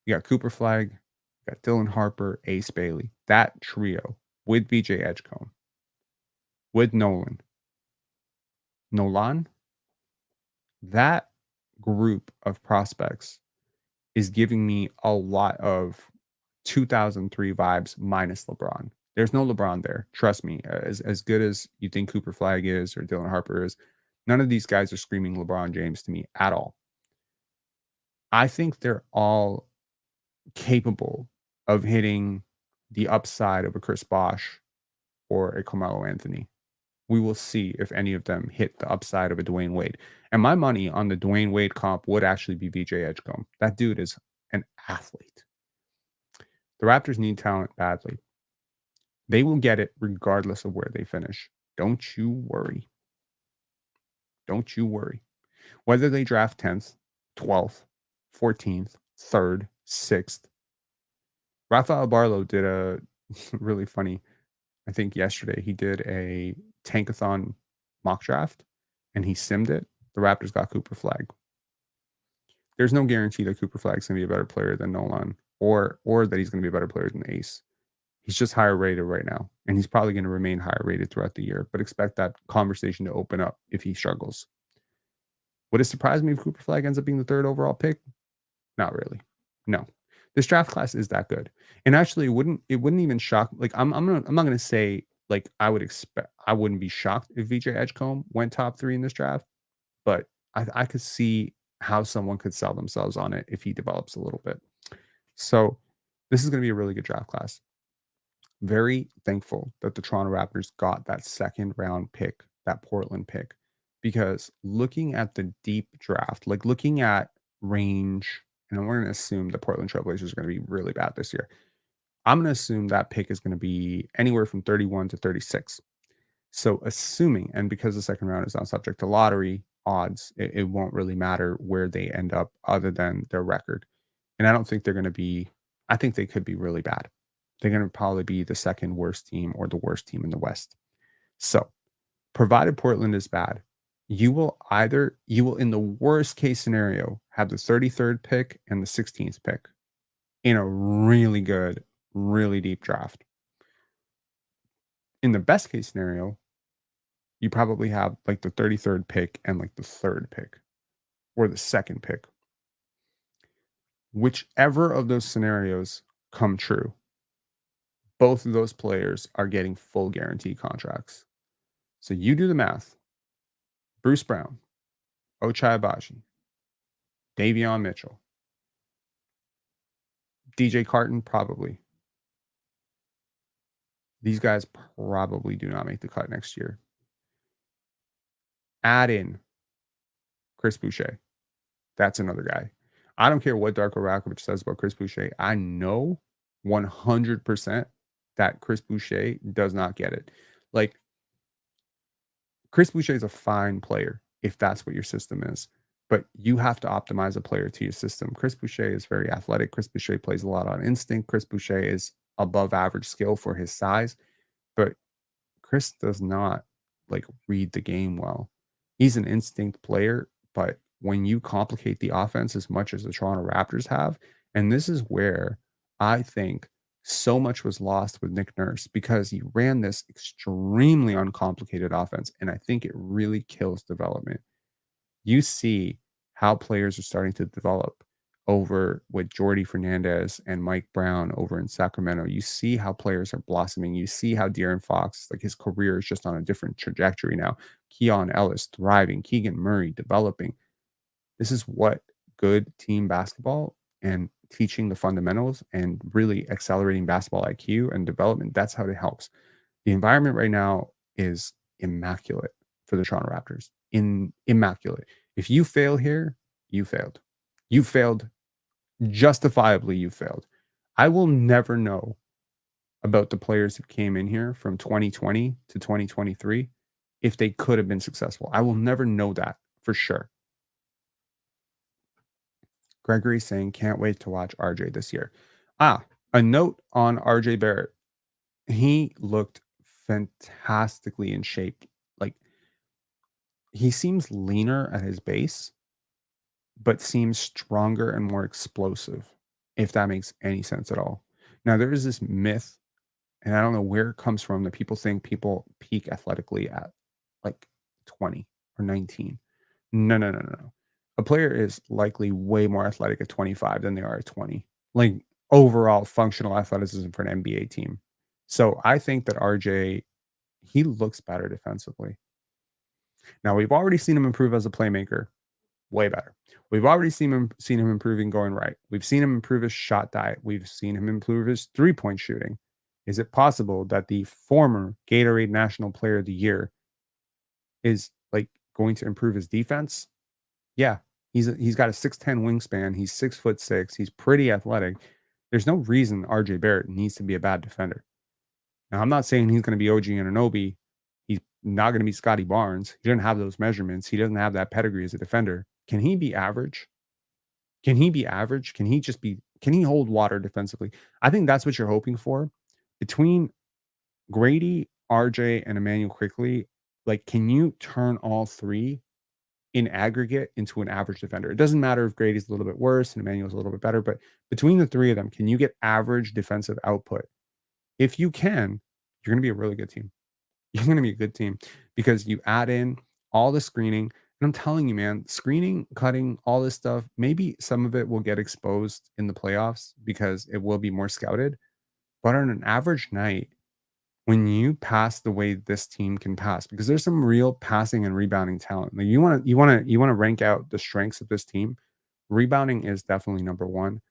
You got Cooper Flag, you got Dylan Harper, Ace Bailey. That trio with VJ Edgecombe, with Nolan, that group of prospects is giving me a lot of 2003 vibes minus LeBron. There's no LeBron there. Trust me. As good as you think Cooper Flag is or Dylan Harper is, none of these guys are screaming LeBron James to me at all. I think they're all capable of hitting the upside of a Chris Bosh or a Carmelo Anthony. We will see if any of them hit the upside of a Dwayne Wade. And my money on the Dwayne Wade comp would actually be VJ Edgecombe. That dude is an athlete. The Raptors need talent badly. They will get it regardless of where they finish. Don't you worry. Don't you worry. Whether they draft 10th, 12th, 14th, 3rd, 6th. Rafael Barlow did a really funny, I think yesterday, he did a tankathon mock draft and he simmed it. The Raptors got Cooper Flag. There's no guarantee that Cooper Flag's going to be a better player than Nolan or that he's going to be a better player than Ace. He's just higher rated right now, and he's probably going to remain higher rated throughout the year, but expect that conversation to open up if he struggles. Would it surprise me if Cooper Flag ends up being the 3rd overall pick? Not really. No. This draft class is that good. And actually it wouldn't even shock, like I'm not going to say like I wouldn't be shocked if VJ Edgecombe went top 3 in this draft, but I could see how someone could sell themselves on it if he develops a little bit. So this is going to be a really good draft class. Very thankful that the Toronto Raptors got that 2nd round pick, that Portland pick, because looking at the deep draft, like looking at range, and we're going to assume the Portland Trailblazers are going to be really bad this year. I'm going to assume that pick is going to be anywhere from 31 to 36. So assuming, and because the 2nd round is not subject to lottery odds, it won't really matter where they end up other than their record. And I don't think they're going to be, I think they could be really bad. They're going to probably be the 2nd worst team or the worst team in the West. So provided Portland is bad, you will in the worst case scenario have the 33rd pick and the 16th pick in a really good, really deep draft. In the best case scenario, you probably have like the 33rd pick and like the 3rd pick or the 2nd pick. Whichever of those scenarios come true, both of those players are getting full guarantee contracts. So you do the math. Bruce Brown, Ochai Agbagi, Davion Mitchell, DJ Carton, probably. These guys probably do not make the cut next year. Add in Chris Boucher. That's another guy. I don't care what Darko Rakovic says about Chris Boucher. I know 100% that Chris Boucher does not get it. Like, Chris Boucher is a fine player if that's what your system is, but you have to optimize a player to your system. Chris Boucher is very athletic. Chris Boucher plays a lot on instinct. Chris Boucher is above average skill for his size, but Chris does not like read the game well. He's an instinct player, but when you complicate the offense as much as the Toronto Raptors have, and this is where I think so much was lost with Nick Nurse because he ran this extremely uncomplicated offense, and I think it really kills development. You see how players are starting to develop over with Jordy Fernandez and Mike Brown over in Sacramento. You see how players are blossoming. You see how De'Aaron Fox, like his career is just on a different trajectory now. Keon Ellis thriving, Keegan Murray developing. This is what good team basketball and teaching the fundamentals and really accelerating basketball IQ and development, that's how it helps. The environment right now is immaculate for the Toronto Raptors. Immaculate. If you fail here, you failed. You failed. Justifiably, you failed. I will never know about the players that came in here from 2020 to 2023 if they could have been successful. I will never know that for sure. Gregory saying, can't wait to watch RJ this year. A note on RJ Barrett. He looked fantastically in shape. Like, he seems leaner at his base, but seems stronger and more explosive, if that makes any sense at all. Now, there is this myth, and I don't know where it comes from, that people think people peak athletically at like 20 or 19. No. A player is likely way more athletic at 25 than they are at 20. Like, overall functional athleticism for an NBA team. So I think that RJ, he looks better defensively. Now, we've already seen him improve as a playmaker. Way better. We've already seen him improving going right. We've seen him improve his shot diet. We've seen him improve his three-point shooting. Is it possible that the former Gatorade National Player of the Year is like going to improve his defense? Yeah. He's got a 6'10 wingspan. He's 6'6". He's pretty athletic. There's no reason RJ Barrett needs to be a bad defender. Now, I'm not saying he's going to be OG Anunoby. He's not going to be Scottie Barnes. He doesn't have those measurements. He doesn't have that pedigree as a defender. Can he be average? Can he be average? Can he hold water defensively? I think that's what you're hoping for. Between Gradey, RJ, and Emmanuel Quickley, like, can you turn all three in aggregate into an average defender? It doesn't matter if Grady's a little bit worse and Emmanuel's a little bit better, but between the three of them, can you get average defensive output? If you can, you're going to be a really good team. You're going to be a good team because you add in all the screening. And I'm telling you, man, screening, cutting, all this stuff, maybe some of it will get exposed in the playoffs because it will be more scouted. But on an average night, when you pass the way this team can pass, because there's some real passing and rebounding talent. Like, you want to rank out the strengths of this team. Rebounding is definitely number one.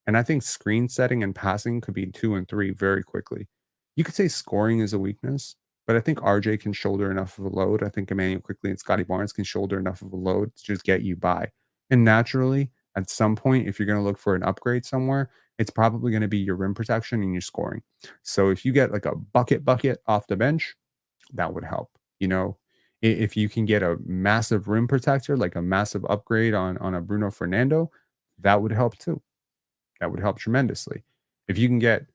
And I think screen setting and passing could be 2 and 3 very quickly. You could say scoring is a weakness, but I think RJ can shoulder enough of a load. I think Emmanuel Quickley and Scottie Barnes can shoulder enough of a load to just get you by. And naturally, at some point, if you're going to look for an upgrade somewhere, it's probably going to be your rim protection and your scoring. So if you get like a bucket off the bench, that would help. You know, if you can get a massive rim protector, like a massive upgrade on a Bruno Fernando, that would help too. That would help tremendously. If you can get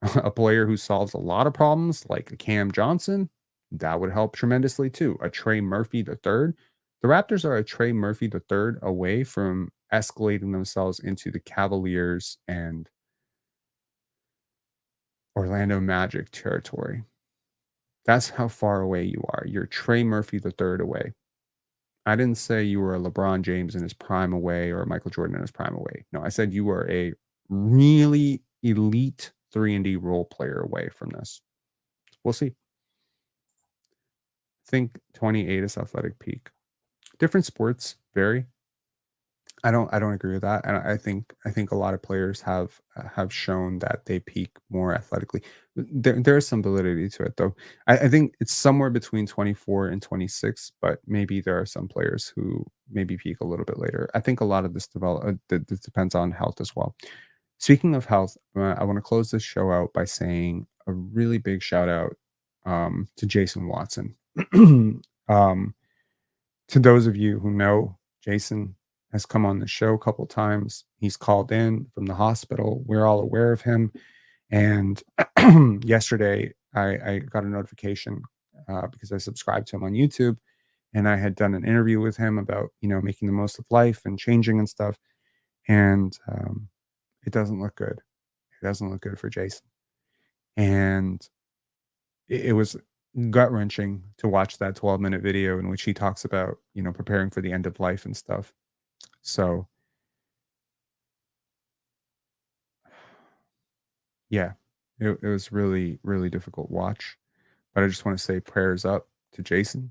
a player who solves a lot of problems like a Cam Johnson, that would help tremendously too. A Trey Murphy the third. The Raptors are a Trey Murphy the third away from escalating themselves into the Cavaliers and Orlando Magic territory. That's how far away you are. You're Trey Murphy the third away. I didn't say you were a LeBron James in his prime away or a Michael Jordan in his prime away. No, I said you were a really elite 3-and-D role player away from this. We'll see. I think 28 is athletic peak. Different sports vary. I don't agree with that, and I think a lot of players have shown that they peak more athletically. There's some validity to it, though. I think it's somewhere between 24 and 26, but maybe there are some players who maybe peak a little bit later. I think a lot of this this depends on health as well. Speaking of health, I want to close this show out by saying a really big shout out to Jason Watson. To those of you who know, Jason has come on the show a couple times. He's called in from the hospital. We're all aware of him. And yesterday, I got a notification because I subscribed to him on YouTube, and I had done an interview with him about, making the most of life and changing and stuff. And it doesn't look good. It doesn't look good for Jason. And it was gut-wrenching to watch that 12-minute video in which he talks about, preparing for the end of life and stuff. So, yeah, it was really, really difficult watch. But I just want to say prayers up to Jason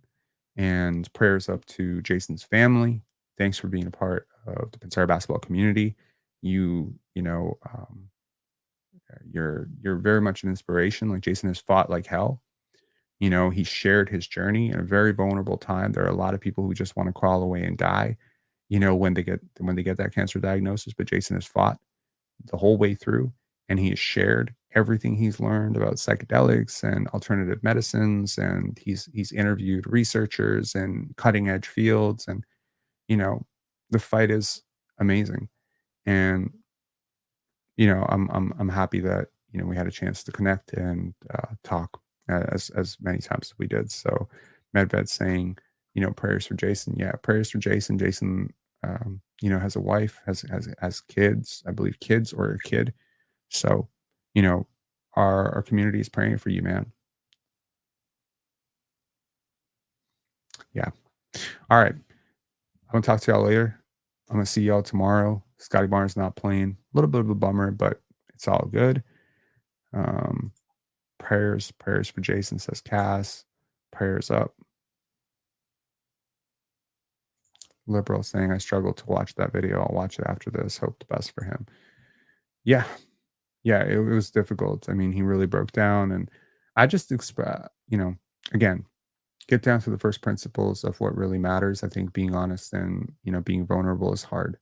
and prayers up to Jason's family. Thanks for being a part of the Pensar basketball community. You're very much an inspiration. Like, Jason has fought like hell. You know, he shared his journey in a very vulnerable time. There are a lot of people who just want to crawl away and die, you know, when they get that cancer diagnosis, but Jason has fought the whole way through, and he has shared everything he's learned about psychedelics and alternative medicines, and he's interviewed researchers and cutting edge fields, and you know, the fight is amazing. And I'm happy that we had a chance to connect and talk as many times as we did. So Medved saying, prayers for Jason. Yeah, prayers for Jason. Jason, has a wife, has kids, I believe kids or a kid. So, you know, our community is praying for you, man. Yeah. All right. I'm gonna talk to y'all later. I'm gonna see y'all tomorrow. Scottie Barnes not playing. A little bit of a bummer, but it's all good. Um, prayers for Jason, says Cass. Prayers up. Liberal saying I struggled to watch that video. I'll watch it after this. Hope the best for him. Yeah. Yeah, it was difficult. I mean, he really broke down, and I just again, get down to the first principles of what really matters. I think being honest and, being vulnerable is hard.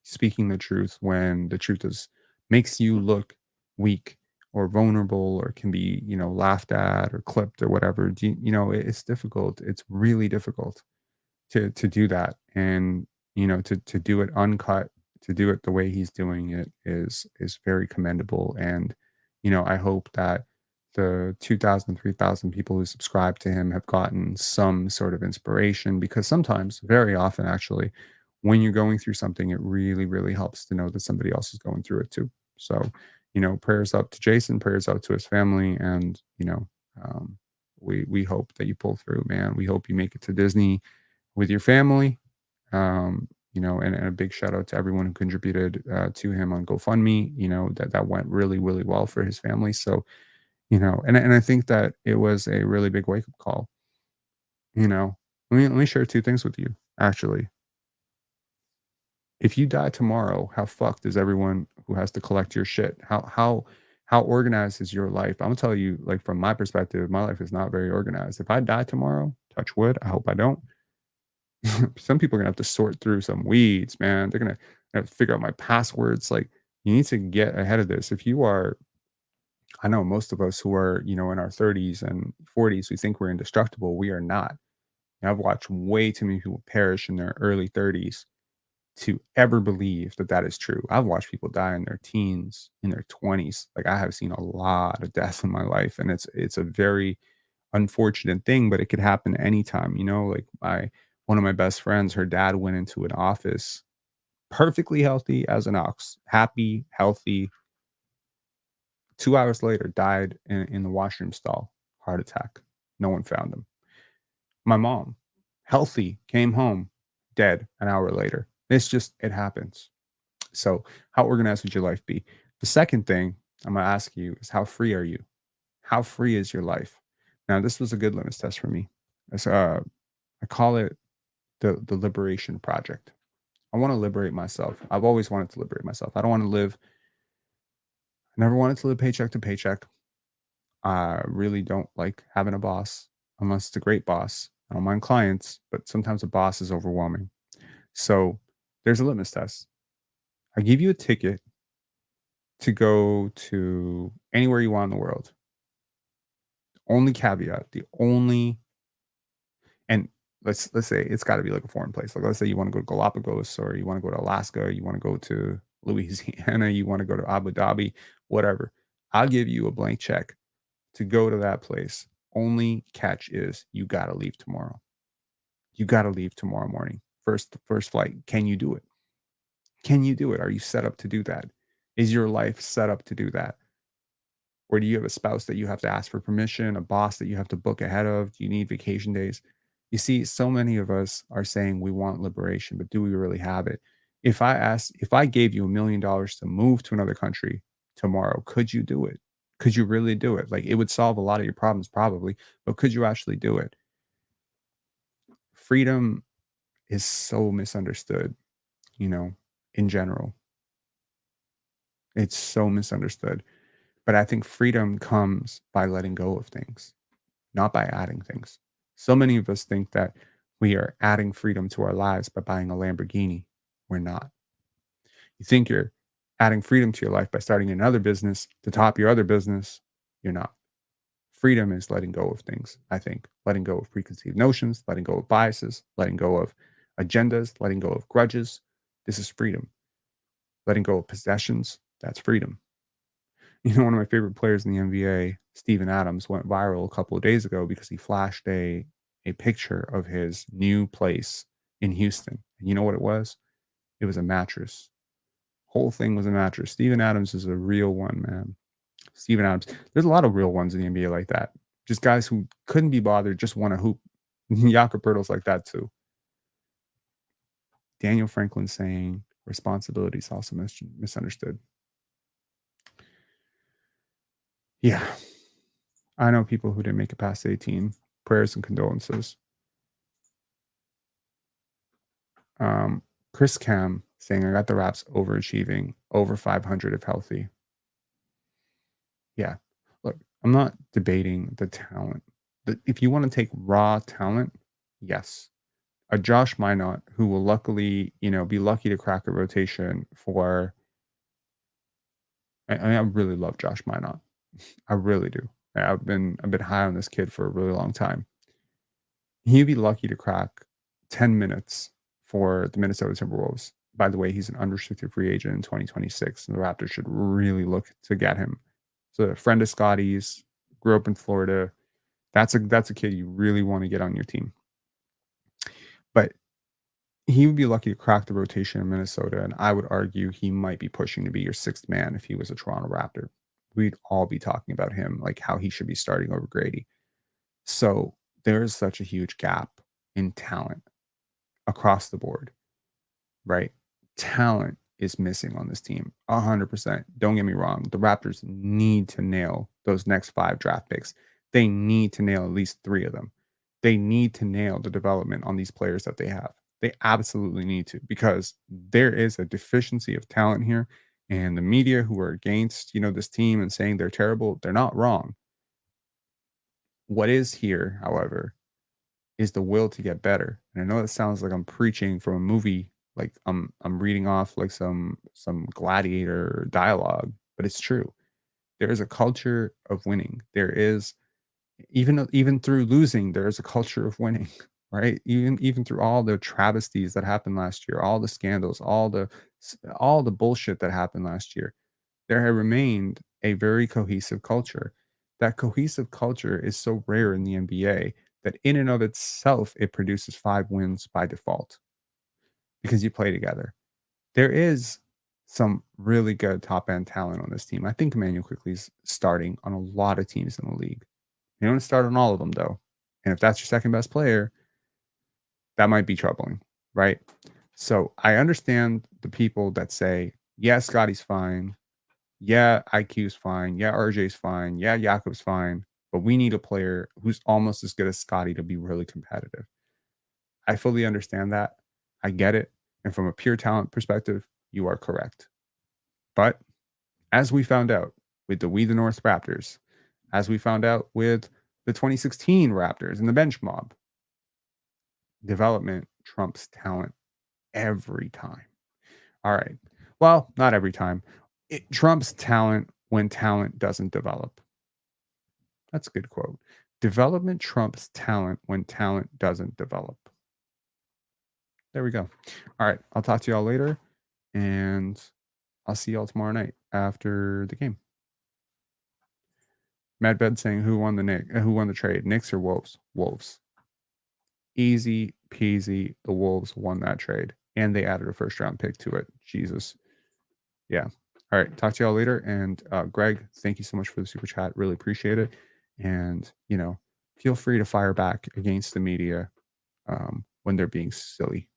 Speaking the truth when the truth is makes you look weak or vulnerable or can be, laughed at or clipped or whatever. It's difficult. It's really difficult to do that. And, to do it uncut, to do it the way he's doing it is very commendable. And, I hope that the 2,000, 3,000 people who subscribe to him have gotten some sort of inspiration, because sometimes, very often actually, when you're going through something, it really, really helps to know that somebody else is going through it too. So, prayers up to Jason, prayers out to his family, and we hope that you pull through, man. We hope you make it to Disney with your family. And a big shout out to everyone who contributed to him on GoFundMe. That went really, really well for his family. So, and I think that it was a really big wake up call. Let me share two things with you. Actually, if you die tomorrow, how fucked is everyone who has to collect your shit? How organized is your life? I'm gonna tell you, like from my perspective, my life is not very organized. If I die tomorrow, touch wood, I hope I don't. Some people are gonna have to sort through some weeds, man. They're gonna have to figure out my passwords. Like, you need to get ahead of this. If you are, I know most of us who are, in our 30s and 40s, we think we're indestructible. We are not. And I've watched way too many people perish in their early 30s to ever believe that that is true. I've watched people die in their teens, in their 20s. Like, I have seen a lot of death in my life, and it's a very unfortunate thing, but it could happen anytime. Like one of my best friends, her dad went into an office perfectly healthy as an ox, happy, healthy. 2 hours later, died in the washroom stall, heart attack. No one found him. My mom, healthy, came home, dead an hour later. It happens. So, how organized would your life be? The second thing I'm going to ask you is, how free are you? How free is your life? Now, this was a good litmus test for me. I call it the liberation project. I want to liberate myself. I've always wanted to liberate myself. I don't want to live, I never wanted to live paycheck to paycheck. I really don't like having a boss unless it's a great boss. I don't mind clients, but sometimes a boss is overwhelming. So there's a litmus test. I give you a ticket to go to anywhere you want in the world. Only caveat, the only, and let's say it's got to be like a foreign place. Like, let's say you want to go to Galapagos, or you want to go to Alaska, you want to go to Louisiana, you want to go to Abu Dhabi, whatever. I'll give you a blank check to go to that place. Only catch is you got to leave tomorrow. You got to leave tomorrow morning. First flight. Can you do it? Can you do it? Are you set up to do that? Is your life set up to do that? Or do you have a spouse that you have to ask for permission, a boss that you have to book ahead of? Do you need vacation days? You see, so many of us are saying we want liberation, but do we really have it? If I gave you $1 million to move to another country tomorrow, could you do it? Could you really do it? Like, it would solve a lot of your problems probably, but could you actually do it? Freedom is so misunderstood, in general. It's so misunderstood. But I think freedom comes by letting go of things. not by adding things. So many of us think that we are adding freedom to our lives by buying a Lamborghini. We're not. You think you're adding freedom to your life by starting another business to top your other business. You're not. Freedom is letting go of things, I think. Letting go of preconceived notions, letting go of biases, letting go of agendas, letting go of grudges. This is freedom. Letting go of possessions, that's freedom. You know, one of my favorite players in the NBA, Steven Adams, went viral a couple of days ago because he flashed a picture of his new place in Houston. And you know what it was? It was a mattress. Whole thing was a mattress. Steven Adams is a real one, man. Steven Adams. There's a lot of real ones in the NBA like that. Just guys who couldn't be bothered, just want to hoop. Jakob like that too. Daniel Franklin saying responsibility is also misunderstood. Yeah. I know people who didn't make it past 18. Prayers and condolences. Chris Cam saying, I got the Raps overachieving, over 500 if healthy. Yeah. Look, I'm not debating the talent. If you want to take raw talent, yes. A Josh Minot who will luckily, be lucky to crack a rotation for. I really love Josh Minot. I really do. I've been high on this kid for a really long time. He'd be lucky to crack 10 minutes for the Minnesota Timberwolves. By the way, he's an unrestricted free agent in 2026, and the Raptors should really look to get him. So a friend of Scottie's, grew up in Florida. That's a kid you really want to get on your team. But he would be lucky to crack the rotation in Minnesota, and I would argue he might be pushing to be your sixth man if he was a Toronto Raptor. We'd all be talking about him, like how he should be starting over Gradey. So there is such a huge gap in talent across the board, right? Talent is missing on this team 100%. Don't get me wrong. The Raptors need to nail those next 5 draft picks. They need to nail at least 3 of them. They need to nail the development on these players that they have. They absolutely need to, because there is a deficiency of talent here. And the media who are against, this team and saying they're terrible, they're not wrong. What is here, however, is the will to get better. And I know that sounds like I'm preaching from a movie, like I'm reading off like some gladiator dialogue, but it's true. There is a culture of winning. There is, even through losing, there is a culture of winning, right? Even through all the travesties that happened last year, all the scandals, all the bullshit that happened last year, there had remained a very cohesive culture. That cohesive culture is so rare in the NBA that in and of itself, it produces 5 wins by default because you play together. There is some really good top end talent on this team. I think Emmanuel Quickley's starting on a lot of teams in the league. You don't start on all of them, though. And if that's your second best player, that might be troubling, right? So I understand the people that say, yeah, Scottie's fine. Yeah, IQ's fine. Yeah, RJ's fine. Yeah, Jakob's fine. But we need a player who's almost as good as Scottie to be really competitive. I fully understand that. I get it. And from a pure talent perspective, you are correct. But as we found out with the We the North Raptors, as we found out with the 2016 Raptors and the bench mob, development trumps talent every time. All right. Well, not every time. It trumps talent when talent doesn't develop. That's a good quote. Development trumps talent when talent doesn't develop. There we go. All right. I'll talk to y'all later, and I'll see y'all tomorrow night after the game. Mad Bed saying, who won the trade? Knicks or Wolves? Wolves. Easy peasy. The Wolves won that trade, and they added a first round pick to it. Jesus. Yeah. All right. Talk to y'all later. And Greg, thank you so much for the super chat. Really appreciate it. And, feel free to fire back against the media when they're being silly.